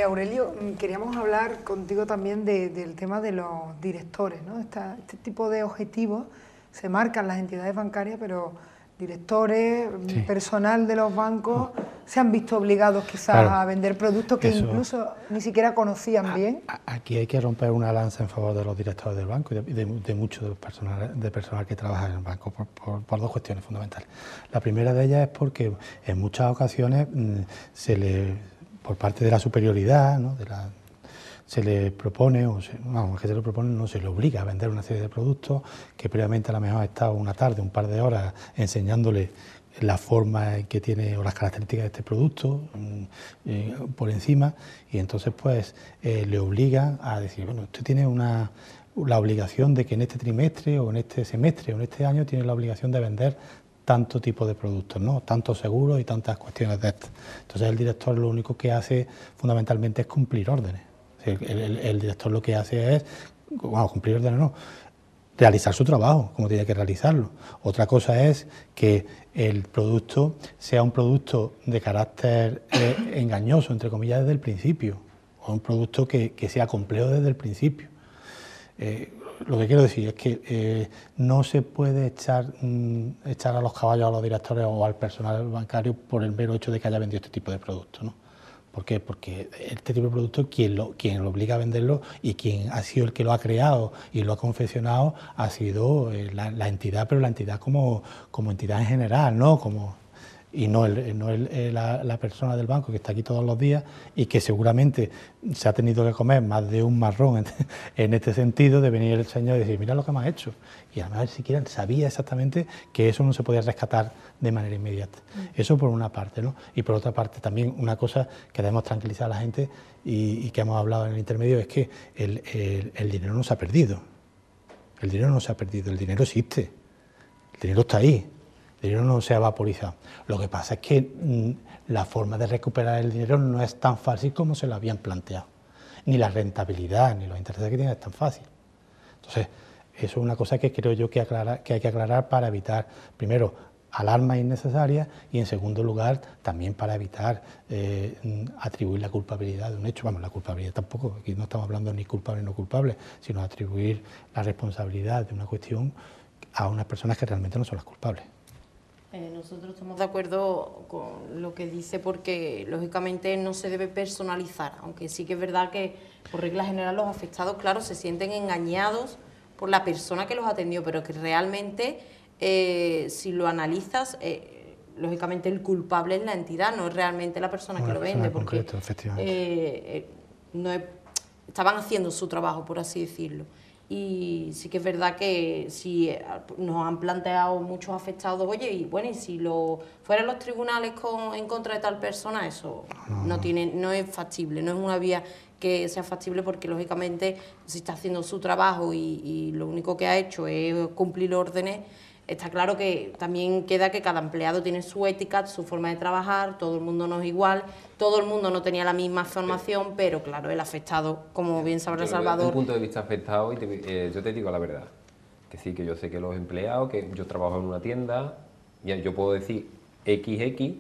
Aurelio, queríamos hablar contigo también del tema de los directores, ¿no? Este tipo de objetivos se marcan las entidades bancarias, pero directores, sí, personal de los bancos se han visto obligados quizás a vender productos que incluso ni siquiera conocían bien. Aquí hay que romper una lanza en favor de los directores del banco y de mucho de personal que trabaja en el banco por dos cuestiones fundamentales. La primera de ellas es porque en muchas ocasiones por parte de la superioridad, ¿no?, se le propone, se le obliga a vender una serie de productos que previamente a lo mejor ha estado una tarde, un par de horas enseñándole la forma que tiene o las características de este producto por encima, y entonces pues le obligan a decir, bueno, usted tiene la obligación de que en este trimestre o en este semestre o en este año tiene la obligación de vender tanto tipo de productos, ¿no?, tantos seguros y tantas cuestiones de estas. Entonces el director lo único que hace fundamentalmente es cumplir órdenes. El director lo que hace es, cumplir órdenes no, realizar su trabajo como tiene que realizarlo. Otra cosa es que el producto sea un producto de carácter engañoso, entre comillas, desde el principio, o un producto que sea complejo desde el principio. Lo que quiero decir es que no se puede echar a los caballos a los directores o al personal bancario por el mero hecho de que haya vendido este tipo de productos, ¿no? ¿Por qué? Porque este tipo de producto, quien lo obliga a venderlo y quien ha sido el que lo ha creado y lo ha confeccionado ha sido la entidad, pero la entidad como entidad en general, ¿no? y no la persona del banco que está aquí todos los días y que seguramente se ha tenido que comer más de un marrón en este sentido, de venir el señor y decir, mira lo que me has hecho. Y además siquiera sabía exactamente que eso no se podía rescatar de manera inmediata. Eso por una parte, ¿no? Y por otra parte también una cosa que debemos tranquilizar a la gente y que hemos hablado en el intermedio es que el dinero no se ha perdido. El dinero no se ha perdido, el dinero existe, el dinero está ahí. El dinero no se ha vaporizado. Lo que pasa es que la forma de recuperar el dinero no es tan fácil como se lo habían planteado. Ni la rentabilidad, ni los intereses que tiene es tan fácil. Entonces, eso es una cosa que creo yo que hay que aclarar para evitar, primero, alarmas innecesarias y, en segundo lugar, también para evitar atribuir la culpabilidad de un hecho. Vamos, la culpabilidad tampoco, aquí no estamos hablando ni culpable ni no culpable, sino atribuir la responsabilidad de una cuestión a unas personas que realmente no son las culpables. Nosotros estamos de acuerdo con lo que dice porque, lógicamente, no se debe personalizar, aunque sí que es verdad que, por regla general, los afectados, claro, se sienten engañados por la persona que los atendió, pero que realmente, si lo analizas, lógicamente el culpable es la entidad, no es realmente la persona que lo vende, porque estaban haciendo su trabajo, por así decirlo. Y sí que es verdad que si nos han planteado muchos afectados, oye, y bueno, y si fueran los tribunales en contra de tal persona, eso no es factible, no es una vía que sea factible, porque lógicamente si está haciendo su trabajo y lo único que ha hecho es cumplir órdenes, está claro que también queda que cada empleado tiene su ética, su forma de trabajar, todo el mundo no es igual, todo el mundo no tenía la misma formación, pero claro, el afectado, como bien sabrá Salvador... Desde un punto de vista afectado, yo te digo la verdad, que sí, que yo sé que los empleados, que yo trabajo en una tienda, y yo puedo decir XX,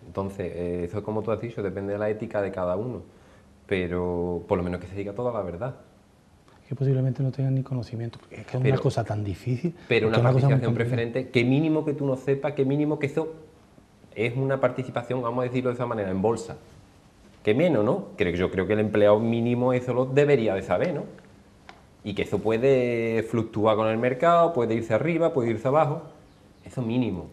entonces, eso es como tú has dicho, depende de la ética de cada uno, pero por lo menos que se diga toda la verdad. Que posiblemente no tengan ni conocimiento, porque es que es una cosa tan difícil. Pero una participación preferente, que mínimo que tú no sepas, que mínimo que eso es una participación, vamos a decirlo de esa manera, en bolsa. Que menos, ¿no? Yo creo que el empleado mínimo eso lo debería de saber, ¿no? Y que eso puede fluctuar con el mercado, puede irse arriba, puede irse abajo, eso mínimo.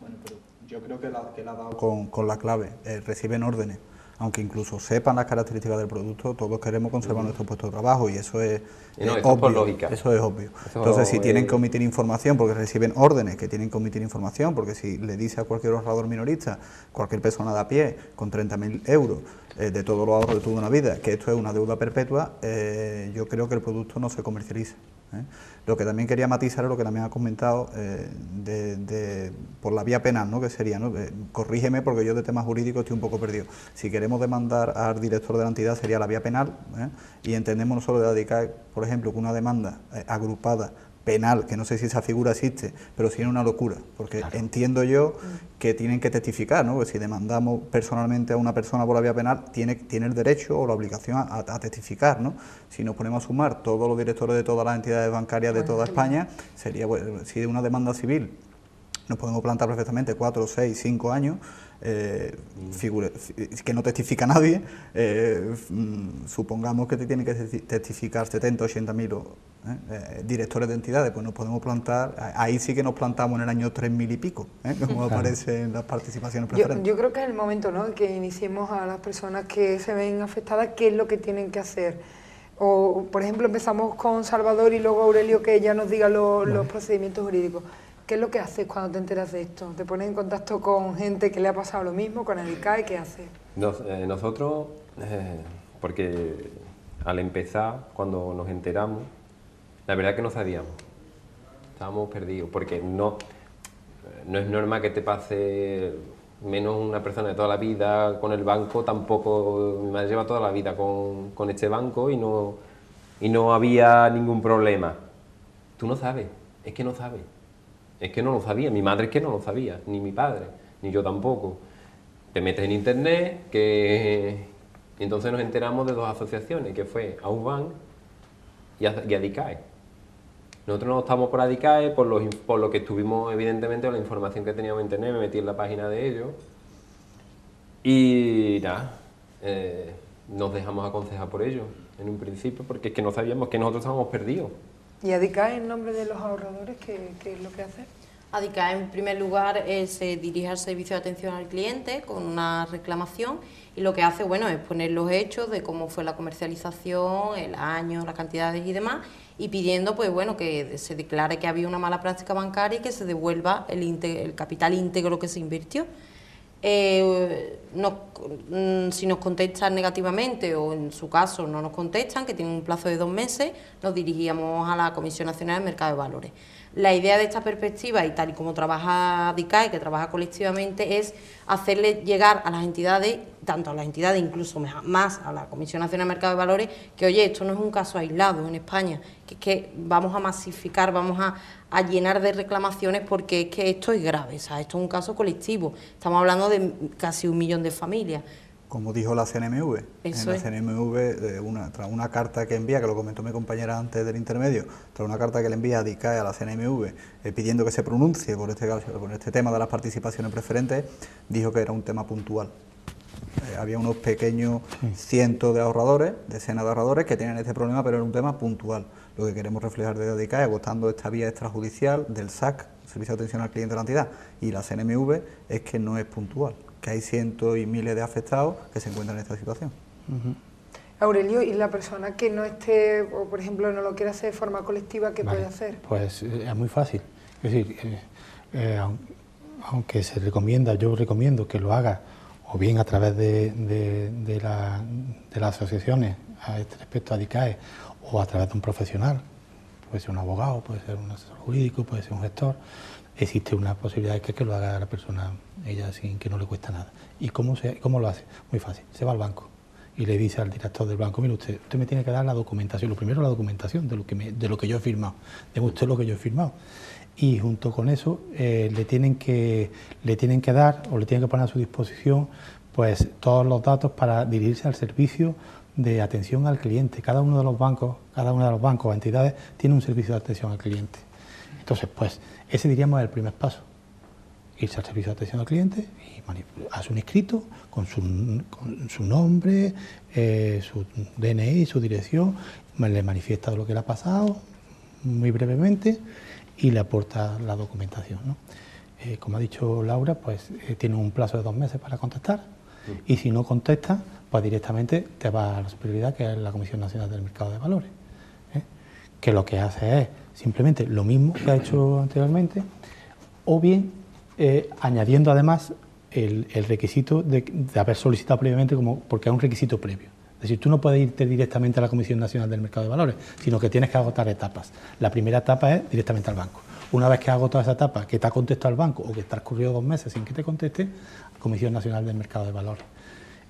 Bueno, pero yo creo que él ha dado con la clave, reciben órdenes. Aunque incluso sepan las características del producto, todos queremos conservar nuestro puesto de trabajo y eso es obvio. Por lógica. Eso es obvio. Entonces, si tienen que omitir información porque reciben órdenes que tienen que omitir información, porque si le dice a cualquier ahorrador minorista, cualquier persona de a pie con 30.000 euros de todos los ahorros de toda una vida, que esto es una deuda perpetua, yo creo que el producto no se comercializa. Lo que también quería matizar es lo que también ha comentado por la vía penal, ¿no? Que sería, ¿no? Corrígeme porque yo de temas jurídicos estoy un poco perdido. Si queremos demandar al director de la entidad sería la vía penal, y entendemos nosotros de la DICAE, por ejemplo, que una demanda agrupada penal, que no sé si esa figura existe, pero sí es una locura, porque claro, entiendo yo que tienen que testificar, ¿no? Que si demandamos personalmente a una persona por la vía penal, tiene el derecho o la obligación a testificar, ¿no? Si nos ponemos a sumar todos los directores de todas las entidades bancarias de toda España, sería, bueno, si de una demanda civil nos podemos plantar perfectamente 4, 6, 5 años, que no testifica nadie, supongamos que te tienen que testificar 70, 80.000 directores de entidades, pues nos podemos plantar, ahí sí que nos plantamos en el año 3.000 y pico, como aparece en las participaciones preferentes. Yo creo que es el momento, ¿no?, que iniciemos a las personas que se ven afectadas, qué es lo que tienen que hacer. O, por ejemplo, empezamos con Salvador y luego Aurelio, que ya nos diga los procedimientos jurídicos. ¿Qué es lo que haces cuando te enteras de esto? ¿Te pones en contacto con gente que le ha pasado lo mismo, con ADICAE? ¿Qué haces? Nosotros, porque al empezar, cuando nos enteramos, la verdad que no sabíamos, estábamos perdidos, porque no es normal que te pase, menos una persona de toda la vida con el banco, tampoco, mi madre lleva toda la vida con este banco y no había ningún problema. Tú no sabes, es que no sabes. Es que no lo sabía, mi madre es que no lo sabía, ni mi padre, ni yo tampoco. Te metes en internet, y entonces nos enteramos de dos asociaciones, que fue AUBAN y ADICAE. Nosotros no estamos por ADICAE, por lo que estuvimos, evidentemente, la información que teníamos en internet, me metí en la página de ellos, y nada, nos dejamos aconsejar por ellos, en un principio, porque es que no sabíamos, que nosotros estábamos perdidos. ¿Y ADICAE, en nombre de los ahorradores, qué es lo que hace? ADICAE, en primer lugar, se dirige al servicio de atención al cliente con una reclamación y lo que hace, bueno, es poner los hechos de cómo fue la comercialización, el año, las cantidades y demás, y pidiendo, pues bueno, que se declare que había una mala práctica bancaria y que se devuelva el capital íntegro que se invirtió. Si nos contestan negativamente o en su caso no nos contestan, que tienen un plazo de 2 meses, nos dirigíamos a la Comisión Nacional del Mercado de Valores. La idea de esta perspectiva, y tal y como trabaja ADICAE, que trabaja colectivamente, es hacerle llegar a las entidades, tanto a las entidades incluso más a la Comisión Nacional del Mercado de Valores, que oye, esto no es un caso aislado en España, que vamos a masificar, vamos a llenar de reclamaciones porque es que esto es grave, o sea, esto es un caso colectivo, estamos hablando de casi 1 millón de familias. Como dijo la CNMV, Eso en la CNMV, tras una carta que envía, que lo comentó mi compañera antes del intermedio, tras una carta que le envía a ADICAE a la CNMV pidiendo que se pronuncie por este tema de las participaciones preferentes, dijo que era un tema puntual. Había unos pequeños cientos de ahorradores, decenas de ahorradores que tienen este problema, pero era un tema puntual. Lo que queremos reflejar desde ADICAE, agotando esta vía extrajudicial del SAC, Servicio de Atención al Cliente de la entidad, y la CNMV, es que no es puntual, que hay cientos y miles de afectados que se encuentran en esta situación. Aurelio, ¿y la persona que no esté, o por ejemplo no lo quiera hacer de forma colectiva, qué puede hacer? Pues es muy fácil. Es decir, aunque se recomienda, yo recomiendo que lo haga o bien a través de las asociaciones a este respecto, a ADICAE, o a través de un profesional, puede ser un abogado, puede ser un asesor jurídico, puede ser un gestor, existe una posibilidad de que lo haga la persona, ella, sin que no le cuesta nada. ¿Y cómo lo hace? Muy fácil, se va al banco y le dice al director del banco, mire usted me tiene que dar la documentación, lo primero la documentación de lo que yo he firmado, deme usted lo que yo he firmado. Y junto con eso le tienen que dar o le tienen que poner a su disposición pues todos los datos para dirigirse al servicio de atención al cliente. Cada uno de los bancos o entidades tiene un servicio de atención al cliente. Entonces, pues ese diríamos es el primer paso, irse al servicio de atención al cliente y hace un escrito con su nombre, su DNI, su dirección, le manifiesta lo que le ha pasado muy brevemente y le aporta la documentación, ¿no? Como ha dicho Laura, pues tiene un plazo de 2 meses para contestar y si no contesta, pues directamente te va a la superioridad, que es la Comisión Nacional del Mercado de Valores, que lo que hace es simplemente lo mismo que ha hecho anteriormente, o bien añadiendo además el requisito de haber solicitado previamente, porque es un requisito previo. Es decir, tú no puedes irte directamente a la Comisión Nacional del Mercado de Valores, sino que tienes que agotar etapas. La primera etapa es directamente al banco. Una vez que has agotado esa etapa, que te ha contestado el banco o que te ha transcurrido 2 meses sin que te conteste, Comisión Nacional del Mercado de Valores.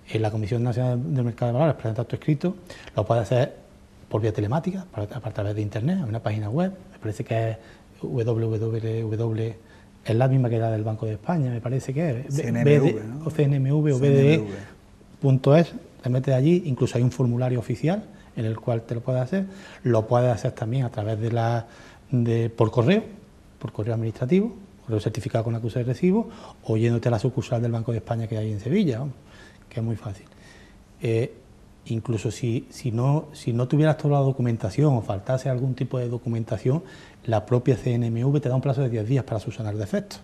En la Comisión Nacional del Mercado de Valores presentas tu escrito, lo puedes hacer por vía telemática, a través de internet, en una página web, me parece que es www, es la misma que la del Banco de España, me parece que es, CNMV, ¿no? O CNMV o BDE.es, te metes allí, incluso hay un formulario oficial en el cual te lo puedes hacer, lo puedes hacer también a través por correo administrativo, correo certificado con acuse de recibo, o yéndote a la sucursal del Banco de España que hay en Sevilla, que es muy fácil. Incluso si no tuvieras toda la documentación o faltase algún tipo de documentación, la propia CNMV te da un plazo de 10 días para subsanar defectos,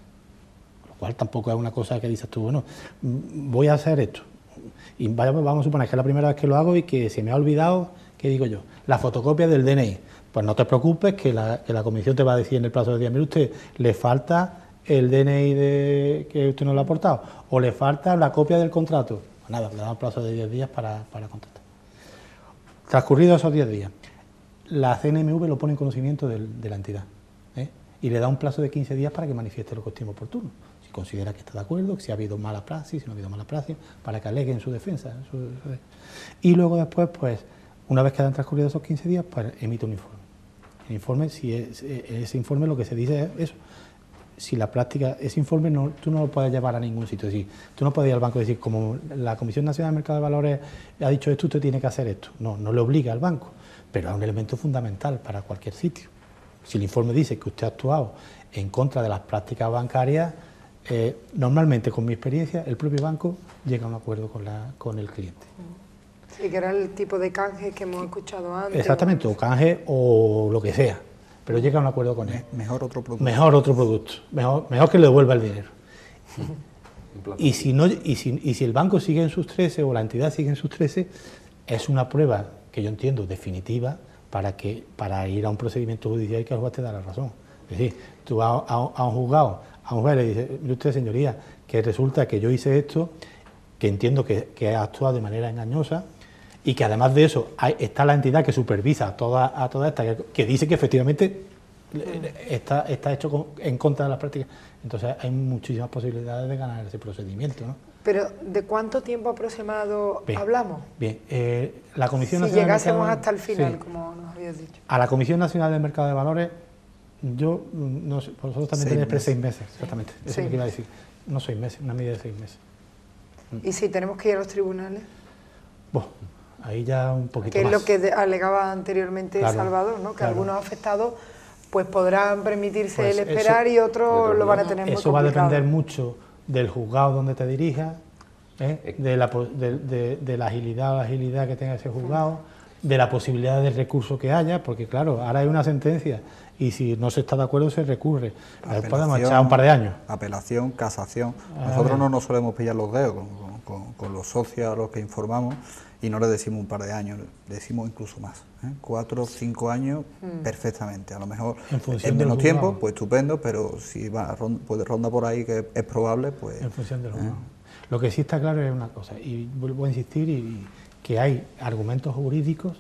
lo cual tampoco es una cosa que dices tú, bueno, voy a hacer esto, y vamos a suponer que es la primera vez que lo hago y que se me ha olvidado, ¿qué digo yo? La fotocopia del DNI. Pues no te preocupes, que la comisión te va a decir en el plazo de 10 minutos, mire usted, le falta el DNI que usted no le ha aportado, o le falta la copia del contrato. Pues nada, le damos un plazo de 10 días para contestar. Transcurridos esos 10 días, la CNMV lo pone en conocimiento de la entidad, y le da un plazo de 15 días para que manifieste lo que estime oportuno. Si considera que está de acuerdo, si ha habido mala praxis, si no ha habido mala praxis, para que alegue en su defensa. Y luego después, pues, una vez que han transcurrido esos 15 días, pues emite un informe. El informe, ese informe lo que se dice es eso. Si la práctica, ese informe tú no lo puedes llevar a ningún sitio. Es decir, tú no puedes ir al banco y decir, como la Comisión Nacional del Mercado de Valores ha dicho esto, usted tiene que hacer esto. No le obliga al banco, pero es un elemento fundamental para cualquier sitio. Si el informe dice que usted ha actuado en contra de las prácticas bancarias, normalmente, con mi experiencia, el propio banco llega a un acuerdo con el cliente. Sí, que era el tipo de canje que hemos escuchado antes. Exactamente, o canje o lo que sea. pero llega a un acuerdo con él. Mejor otro producto. Mejor otro producto, mejor que le devuelva el dinero. Y si el banco sigue en sus 13 o la entidad sigue en sus 13, es una prueba que yo entiendo definitiva para ir a un procedimiento judicial y que el juez te da la razón. Es decir, tú vas a un juzgado, a un juez le dices, mire usted, señoría, que resulta que yo hice esto, que entiendo que ha actuado de manera engañosa, y que además de eso está la entidad que supervisa a toda esta, que dice que efectivamente está hecho en contra de las prácticas. Entonces hay muchísimas posibilidades de ganar ese procedimiento, ¿no? Pero, ¿de cuánto tiempo aproximado hablamos? Bien, la Comisión Si Nacional llegásemos del Mercado, hasta el final, sí, como nos habías dicho. a la Comisión Nacional del Mercado de Valores, yo no sé, vosotros también tenéis 6 meses, exactamente, eso es lo que iba a decir, no 6 meses, una medida de 6 meses. ¿Y si tenemos que ir a los tribunales? Bueno, ahí ya un poquito Que es más. lo que alegaba anteriormente Salvador, ¿no? Que algunos afectados pues podrán permitirse Pues el esperar y otros lo van a tener muy complicado. Eso va a depender mucho del juzgado donde te dirijas, de la agilidad o la agilidad que tenga ese juzgado, de la posibilidad de recurso que haya, porque claro, ahora hay una sentencia y si no se está de acuerdo se recurre. Podemos echar un par de años. Apelación, casación. Nosotros no nos solemos pillar los dedos con los socios a los que informamos y no les decimos un par de años, le decimos incluso más, 4 o 5 años perfectamente. A lo mejor en menos tiempo, pues estupendo, pero si puede ronda por ahí que es probable, pues... En función de los juzgados. Lo que sí está claro es una cosa, y vuelvo a insistir, que hay argumentos jurídicos,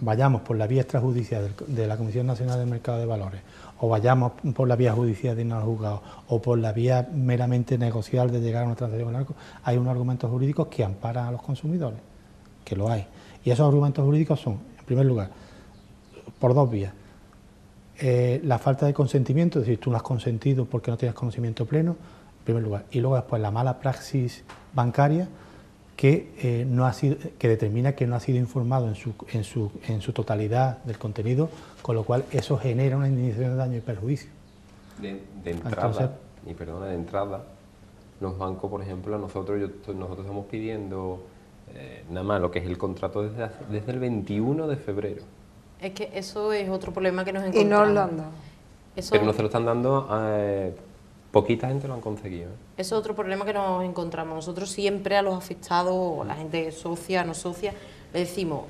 vayamos por la vía extrajudicial de la Comisión Nacional del Mercado de Valores, o vayamos por la vía judicial de irnos al juzgado, o por la vía meramente negocial de llegar a una transacción con el banco, hay unos argumentos jurídicos que amparan a los consumidores, que lo hay. Y esos argumentos jurídicos son, en primer lugar, por 2 vías. La falta de consentimiento, es decir, tú no has consentido porque no tienes conocimiento pleno, en primer lugar. Y luego después la mala praxis bancaria, que determina que no ha sido informado en su totalidad del contenido, con lo cual eso genera una indemnización de daño y perjuicio. De entrada, de entrada, los bancos, por ejemplo, nosotros estamos pidiendo nada más lo que es el contrato desde el 21 de febrero. Es que eso es otro problema que nos encontramos. Y no lo han dado. Pero no se lo están dando, poquita gente lo han conseguido. Eso es otro problema que nos encontramos. Nosotros siempre a los afectados, a la gente socia, no socia, le decimos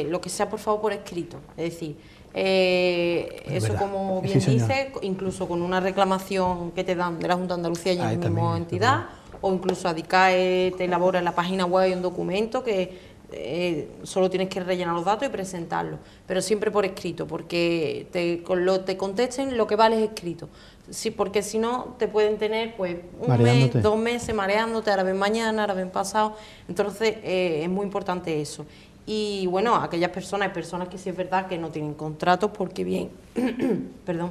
lo que sea por favor por escrito. Es decir, eso como bien dice, incluso con una reclamación que te dan de la Junta de Andalucía y en la misma entidad, o incluso ADICAE te elabora en la página web un documento que solo tienes que rellenar los datos y presentarlos, pero siempre por escrito, porque te contesten lo que vale es escrito. Sí, porque si no te pueden tener pues un mes, 2 meses mareándote, ahora ven mañana, ahora ven pasado. Entonces es muy importante eso. Y bueno, aquellas personas, hay personas que sí es verdad que no tienen contratos porque bien, perdón,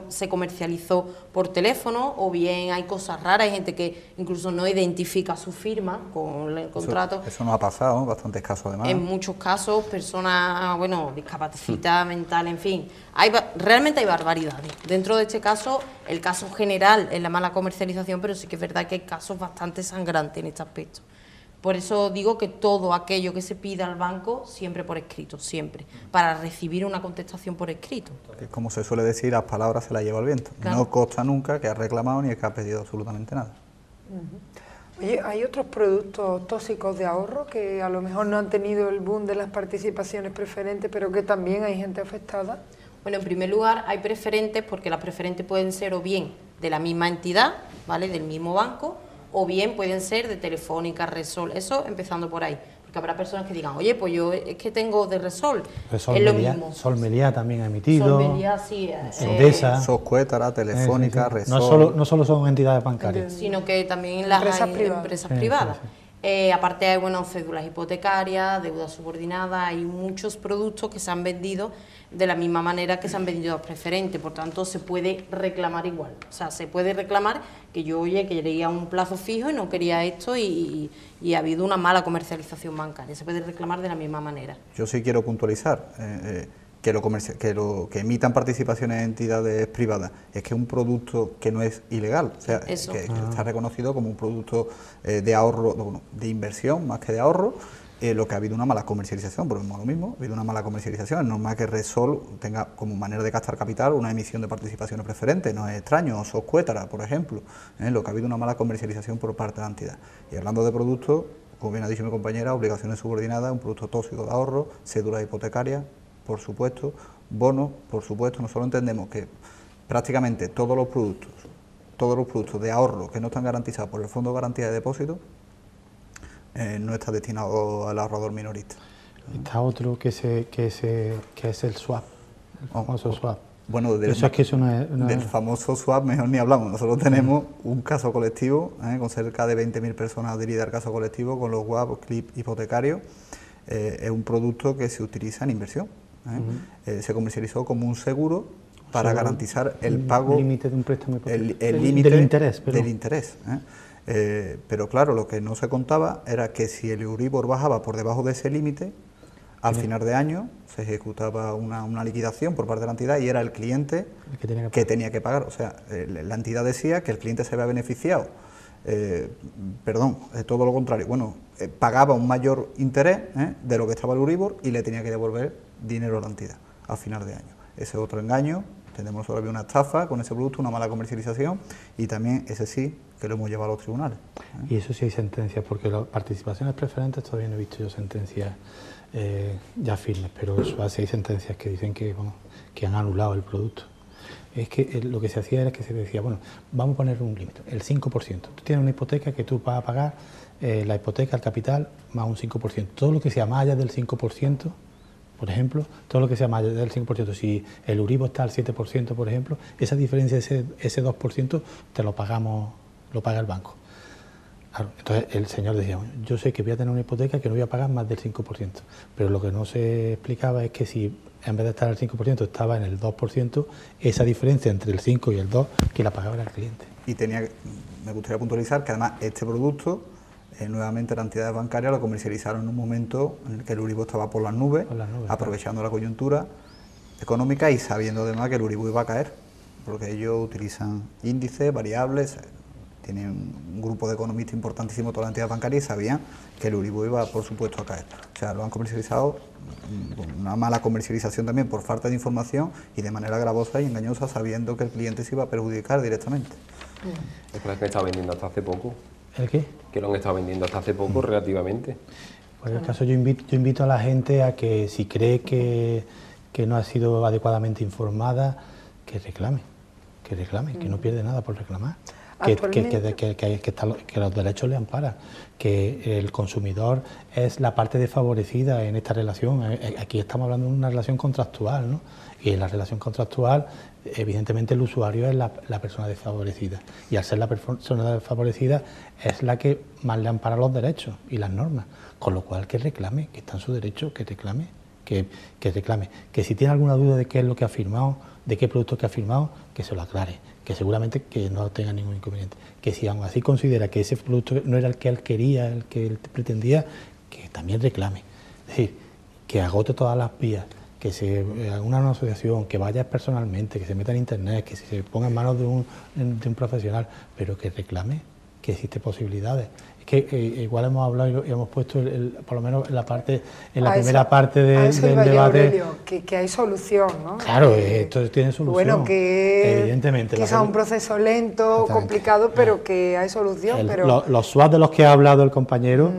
se comercializó por teléfono, o bien hay cosas raras, hay gente que incluso no identifica su firma con el contrato. Eso nos ha pasado, bastantes casos además. En muchos casos, personas, bueno, discapacidad mental, en fin, realmente hay barbaridades. Dentro de este caso, el caso general es la mala comercialización, pero sí que es verdad que hay casos bastante sangrantes en este aspecto. Por eso digo que todo aquello que se pida al banco, siempre por escrito, siempre, para recibir una contestación por escrito. Como se suele decir, las palabras se las lleva el viento. Claro. No consta nunca que ha reclamado ni que ha pedido absolutamente nada. Oye, ¿hay otros productos tóxicos de ahorro que a lo mejor no han tenido el boom de las participaciones preferentes, pero que también hay gente afectada? Bueno, en primer lugar hay preferentes, porque las preferentes pueden ser o bien de la misma entidad, ¿vale?, del mismo banco, o bien pueden ser de Telefónica, Resol, eso empezando por ahí, porque habrá personas que digan, oye, pues yo es que tengo de Resol, es lo mismo. Sol Meliá también ha emitido, Sol Meliá, sí, Endesa, Soscuétara, Telefónica, Resol. No solo son entidades bancarias, sino que también las empresas privadas. Aparte hay cédulas hipotecarias, deuda subordinada, hay muchos productos que se han vendido de la misma manera que se han vendido a preferentes, por tanto se puede reclamar igual, o sea, se puede reclamar que yo, oye, que quería un plazo fijo y no quería esto y ha habido una mala comercialización bancaria, se puede reclamar de la misma manera. Yo sí quiero puntualizar que lo que emitan participaciones en entidades privadas es que es un producto que no es ilegal, o sea, que está reconocido como un producto de ahorro, de inversión más que de ahorro, lo que ha habido una mala comercialización, por lo mismo, ha habido una mala comercialización. Es normal que Repsol tenga como manera de captar capital una emisión de participaciones preferentes, no es extraño, o Soscuétara, por ejemplo, lo que ha habido una mala comercialización por parte de la entidad. Y hablando de productos, como bien ha dicho mi compañera, obligaciones subordinadas, un producto tóxico de ahorro, cédula hipotecaria, por supuesto, bonos, por supuesto. Nosotros entendemos que prácticamente todos los productos de ahorro que no están garantizados por el Fondo de Garantía de Depósitos, no está destinado al ahorrador minorista. Está otro que es el swap, el famoso swap. Bueno, del famoso swap mejor ni hablamos. Nosotros tenemos un caso colectivo con cerca de 20.000 personas adheridas al caso colectivo con los WAP, clip hipotecarios. Es un producto que se utiliza en inversión. Se comercializó como un seguro para garantizar el pago, el límite de un préstamo, el límite del interés. Pero claro, lo que no se contaba era que si el Euribor bajaba por debajo de ese límite, al final de año se ejecutaba una liquidación por parte de la entidad y era el cliente que tenía que pagar. O sea, la entidad decía que el cliente se había beneficiado, todo lo contrario. Bueno, pagaba un mayor interés de lo que estaba el Euribor y le tenía que devolver dinero a la entidad al final de año. Ese es otro engaño. Entendemos que había una estafa con ese producto, una mala comercialización y también ese sí que lo hemos llevado a los tribunales. Y eso sí hay sentencias, porque las participaciones preferentes todavía no he visto yo sentencias ya firmes, pero eso sí hay sentencias que dicen que han anulado el producto. Es que lo que se hacía era que se decía, bueno, vamos a poner un límite, el 5%. Tú tienes una hipoteca que tú vas a pagar la hipoteca, el capital, más un 5%. Todo lo que sea más allá del 5%, por ejemplo, todo lo que sea más allá del 5%, si el Euribor está al 7%, por ejemplo, esa diferencia, ese 2%, te lo paga el banco. Claro, entonces el señor decía, yo sé que voy a tener una hipoteca que no voy a pagar más del 5%, pero lo que no se explicaba es que si en vez de estar al 5% estaba en el 2%, esa diferencia entre el 5 y el 2, que la pagaba era el cliente. Y me gustaría puntualizar que además este producto, nuevamente las entidades bancarias lo comercializaron en un momento en el que el Euribor estaba por las nubes, aprovechando la coyuntura económica y sabiendo además que el Euribor iba a caer, porque ellos utilizan índices, variables, tienen un grupo de economistas importantísimo todas las entidades bancarias y sabían que el Euribor iba, por supuesto, a caer. O sea, lo han comercializado, una mala comercialización también por falta de información y de manera gravosa y engañosa, sabiendo que el cliente se iba a perjudicar directamente. Es que lo han estado vendiendo hasta hace poco. ¿El qué? Que lo han estado vendiendo hasta hace poco, relativamente. Por el caso, yo invito a la gente a que si cree que no ha sido adecuadamente informada, que reclame, que no pierde nada por reclamar. Que los derechos le amparan, que el consumidor es la parte desfavorecida en esta relación. Aquí estamos hablando de una relación contractual, ¿no? Y en la relación contractual, evidentemente el usuario es la persona desfavorecida, y al ser la persona desfavorecida es la que más le ampara los derechos y las normas, con lo cual que reclame, que está en su derecho, que reclame, que si tiene alguna duda de qué es lo que ha firmado, de qué producto que ha firmado, que se lo aclare, que seguramente que no tenga ningún inconveniente, que si aún así considera que ese producto no era el que él quería, el que él pretendía, que también reclame, es decir, que agote todas las vías, que se haga una asociación, que vaya personalmente, que se meta en internet, que se ponga en manos de un profesional, pero que reclame, que existen posibilidades. Es que igual hemos hablado y hemos puesto por lo menos en la primera parte del debate. Aurelio, que hay solución, ¿no? Claro, esto tiene solución. Bueno, que evidentemente quizá un proceso lento, complicado, pero que hay solución. Los SWAT de los que ha hablado el compañero,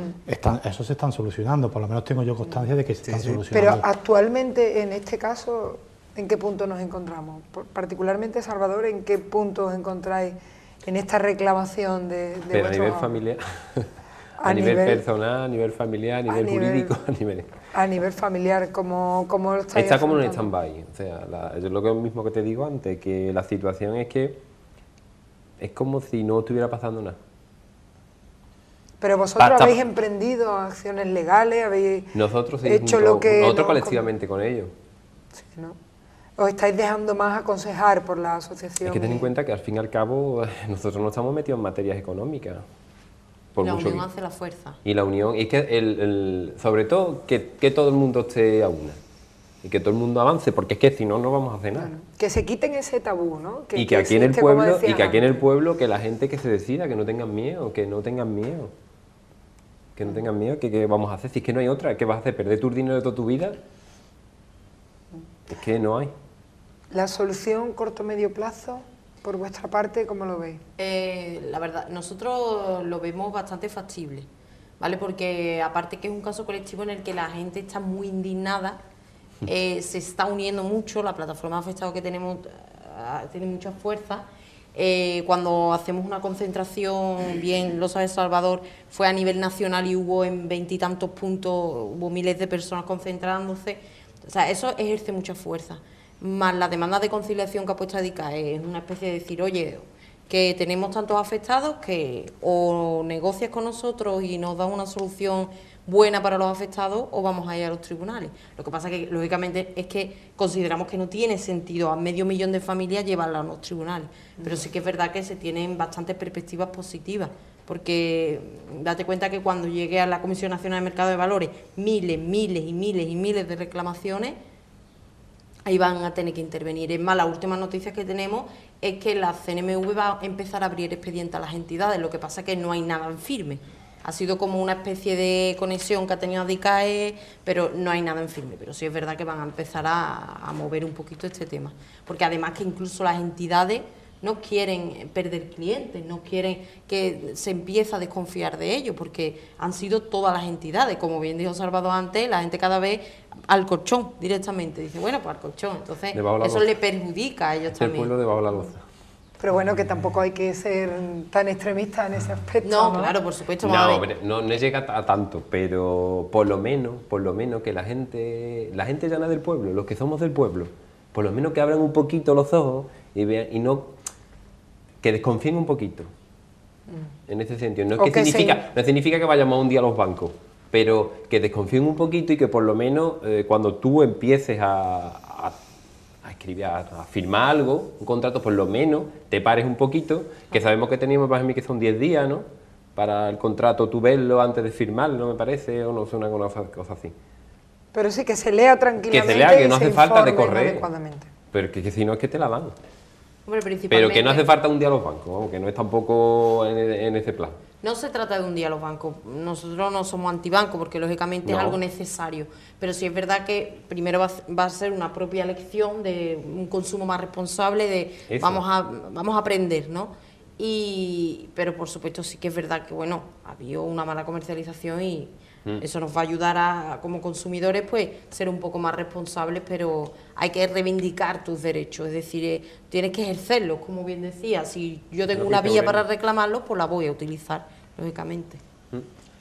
esos se están solucionando, por lo menos tengo yo constancia de que se están solucionando. Pero actualmente, en este caso, ¿en qué punto nos encontramos? Particularmente, Salvador, ¿en qué punto os encontráis en esta reclamación de pero a nivel familiar, a nivel personal, a nivel familiar, a nivel jurídico, a nivel familiar, ¿cómo lo estáis está como en un afrontando? stand-by. O sea, yo lo mismo que te digo antes, que la situación es que es como si no estuviera pasando nada. Pero vosotros habéis emprendido acciones legales, habéis nosotros hecho lo que... Nosotros colectivamente con ellos. Sí, ¿no? ¿Os estáis dejando más aconsejar por la asociación? Es que ten en cuenta que al fin y al cabo nosotros no estamos metidos en materias económicas. La unión hace la fuerza. Y la unión, y es que sobre todo que todo el mundo esté a una. Y que todo el mundo avance, porque es que si no, no vamos a hacer nada. Bueno, que se quiten ese tabú, ¿no? Y que aquí en el pueblo, que la gente que se decida, que no tengan miedo, que que no tengan miedo, que qué vamos a hacer, si es que no hay otra, ¿qué vas a hacer? ¿Perder tu dinero de toda tu vida? Es que no hay. ¿La solución corto-medio plazo, por vuestra parte, cómo lo veis? La verdad, nosotros lo vemos bastante factible, ¿vale? Porque aparte que es un caso colectivo en el que la gente está muy indignada, se está uniendo mucho, la plataforma de afectados que tenemos tiene mucha fuerza. Cuando hacemos una concentración, bien lo sabe Salvador, fue a nivel nacional y hubo en 20 y tantos puntos, hubo miles de personas concentrándose. O sea, eso ejerce mucha fuerza. Más la demanda de conciliación que ha puesto ADICAE es una especie de decir, oye, que tenemos tantos afectados que o negocias con nosotros y nos das una solución buena para los afectados o vamos a ir a los tribunales. Lo que pasa que, lógicamente, es que consideramos que no tiene sentido a 500.000 de familias llevarla a los tribunales, pero sí que es verdad que se tienen bastantes perspectivas positivas, porque date cuenta que cuando llegue a la Comisión Nacional de Mercado de Valores miles de reclamaciones, ahí van a tener que intervenir. Es más, las últimas noticias que tenemos es que la CNMV va a empezar a abrir expedientes a las entidades, lo que pasa es que no hay nada en firme. Ha sido como una especie de conexión que ha tenido ADICAE, pero no hay nada en firme. Pero sí es verdad que van a empezar a mover un poquito este tema. Porque además que incluso las entidades no quieren perder clientes, no quieren que se empiece a desconfiar de ellos, porque han sido todas las entidades. Como bien dijo Salvador antes, la gente cada vez al colchón directamente. Dice, bueno, pues al colchón. Entonces eso le perjudica a ellos también. El pueblo debajo de la loza. Pero bueno, que tampoco hay que ser tan extremista en ese aspecto. No, claro, por supuesto. No llega a tanto, pero por lo menos que la gente llana del pueblo, los que somos del pueblo, por lo menos que abran un poquito los ojos y vean, y no que desconfíen un poquito. En ese sentido. No significa que vayamos un día a los bancos, pero que desconfíen un poquito y que por lo menos cuando tú empieces a escribir, a firmar algo, un contrato, por lo menos te pares un poquito, que sabemos que teníamos para mí que son 10 días, ¿no? Para el contrato, tú verlo antes de firmarlo, me parece, o no sé, una cosa así. Pero sí, que se lea tranquilamente. Que se lea, que no hace falta de correr. Adecuadamente. Pero que si no es que te la dan. Hombre, pero que no hace falta un día a los bancos, ¿no? Que no es tampoco en ese plan. No se trata de un día a los bancos, nosotros no somos antibancos porque lógicamente es algo necesario, pero sí es verdad que primero va a ser una propia elección de un consumo más responsable, de vamos a aprender, ¿no? Pero por supuesto sí que es verdad que, bueno, ha habido una mala comercialización y eso nos va a ayudar a como consumidores, pues, ser un poco más responsables, pero hay que reivindicar tus derechos, es decir, tienes que ejercerlos, como bien decía. Si yo tengo una vía para reclamarlos, pues la voy a utilizar, lógicamente.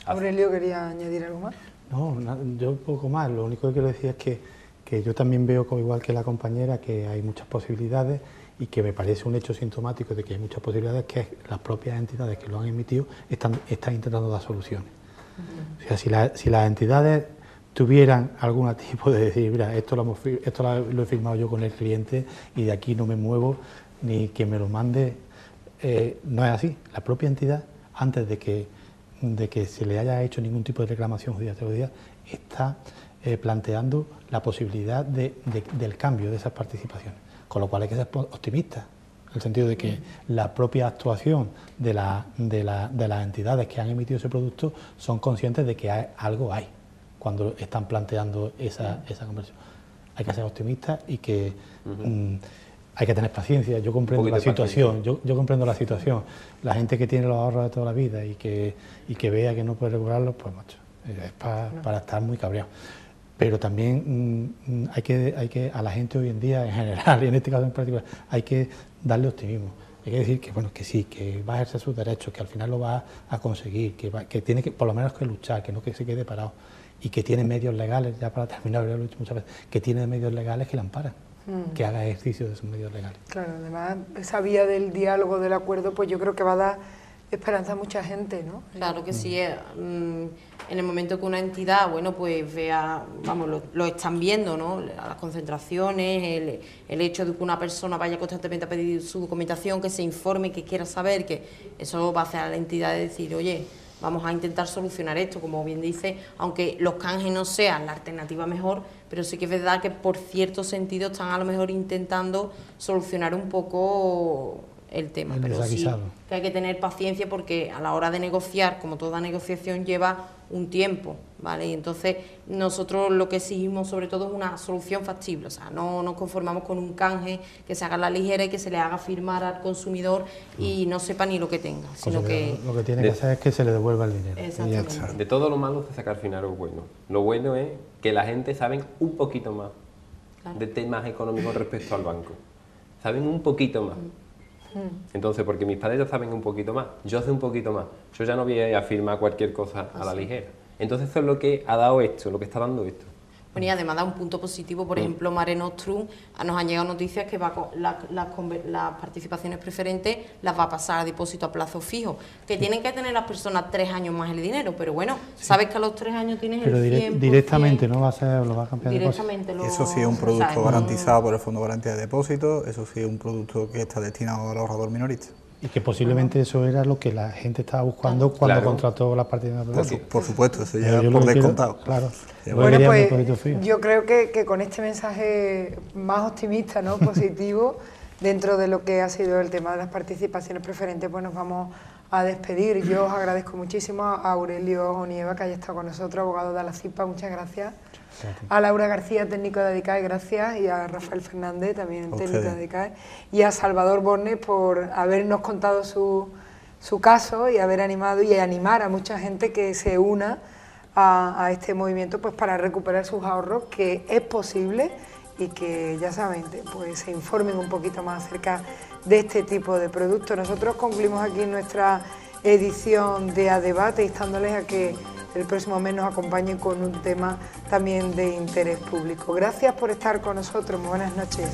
Aurelio, ¿quería añadir algo más? No, yo un poco más. Lo único que quiero decir es que yo también veo, igual que la compañera, que hay muchas posibilidades y que me parece un hecho sintomático de que hay muchas posibilidades, que las propias entidades que lo han emitido están intentando dar soluciones. O sea, si las entidades tuvieran algún tipo de decir, mira, esto lo he firmado yo con el cliente y de aquí no me muevo, ni que me lo mande, no es así. La propia entidad, antes de que se le haya hecho ningún tipo de reclamación judicial, está planteando la posibilidad del cambio de esas participaciones, con lo cual hay que ser optimista. En el sentido de que la propia actuación de las entidades que han emitido ese producto son conscientes de que algo hay cuando están planteando esa conversión. Hay que ser optimistas y que hay que tener paciencia. Yo comprendo la situación. Yo comprendo la situación. La gente que tiene los ahorros de toda la vida y que vea que no puede regularlos, pues macho, es para estar muy cabreado. Pero también hay que a la gente hoy en día en general y en este caso en particular hay que darle optimismo. Hay que decir que bueno, que sí, que va a ejercer sus derechos, que al final lo va a conseguir, que tiene que por lo menos que luchar, que no que se quede parado y que tiene medios legales, ya para terminar, lo he dicho muchas veces, que tiene medios legales que la amparan, que haga ejercicio de esos medios legales. Claro, además esa vía del diálogo, del acuerdo, pues yo creo que va a dar esperanza a mucha gente, ¿no? Claro que sí. En el momento que una entidad, bueno, pues vea, vamos, lo están viendo, ¿no? Las concentraciones, el hecho de que una persona vaya constantemente a pedir su documentación, que se informe, que quiera saber, que eso va a hacer a la entidad de decir, oye, vamos a intentar solucionar esto, como bien dice, aunque los canjes no sean la alternativa mejor, pero sí que es verdad que por cierto sentido están a lo mejor intentando solucionar un poco el tema. El Pero sí desaguisado. que hay que tener paciencia porque a la hora de negociar, como toda negociación, lleva un tiempo, ¿vale? Y entonces nosotros lo que exigimos sobre todo es una solución factible, o sea, no nos conformamos con un canje que se haga a la ligera y que se le haga firmar al consumidor y no sepa ni lo que tenga, sino que... Lo que tiene que hacer es que se le devuelva el dinero. Exactamente. De todo lo malo se saca al final lo bueno. Lo bueno es que la gente sabe un poquito más de temas económicos respecto al banco. Saben un poquito más. Entonces, porque mis padres ya saben un poquito más, yo sé un poquito más. Yo ya no voy a firmar cualquier cosa a la ligera. Entonces eso es lo que ha dado esto, lo que está dando esto. Bueno, y además da un punto positivo, por ejemplo, Mare Nostrum, nos han llegado noticias que las participaciones preferentes las va a pasar a depósito a plazo fijo, que tienen que tener las personas 3 años más el dinero, pero bueno, sabes que a los 3 años tienes pero el 100%. Directamente, ¿no? Va a ser, lo va a cambiar de directamente depósito. Eso sí es un producto garantizado por el Fondo de Garantía de Depósitos, eso sí es un producto que está destinado al ahorrador minorista. Y que posiblemente eso era lo que la gente estaba buscando cuando contrató la partida de Por supuesto, eso ya yo por lo que descontado. Claro. Bueno, pues yo creo que con este mensaje más optimista, ¿no? Positivo, dentro de lo que ha sido el tema de las participaciones preferentes, pues nos vamos a despedir. Yo os agradezco muchísimo a Aurelio Onieva, que haya estado con nosotros, abogado de Alacipa, muchas gracias. A Laura García, técnico de ADICAE, gracias, y a Rafael Fernández, también técnico de ADICAE, y a Salvador Bornes por habernos contado su caso y haber animado y animar a mucha gente que se una a este movimiento pues para recuperar sus ahorros, que es posible, y que ya saben, pues se informen un poquito más acerca de este tipo de productos. Nosotros concluimos aquí nuestra edición de A Debate, instándoles a que el próximo mes nos acompañen con un tema también de interés público. Gracias por estar con nosotros, muy buenas noches.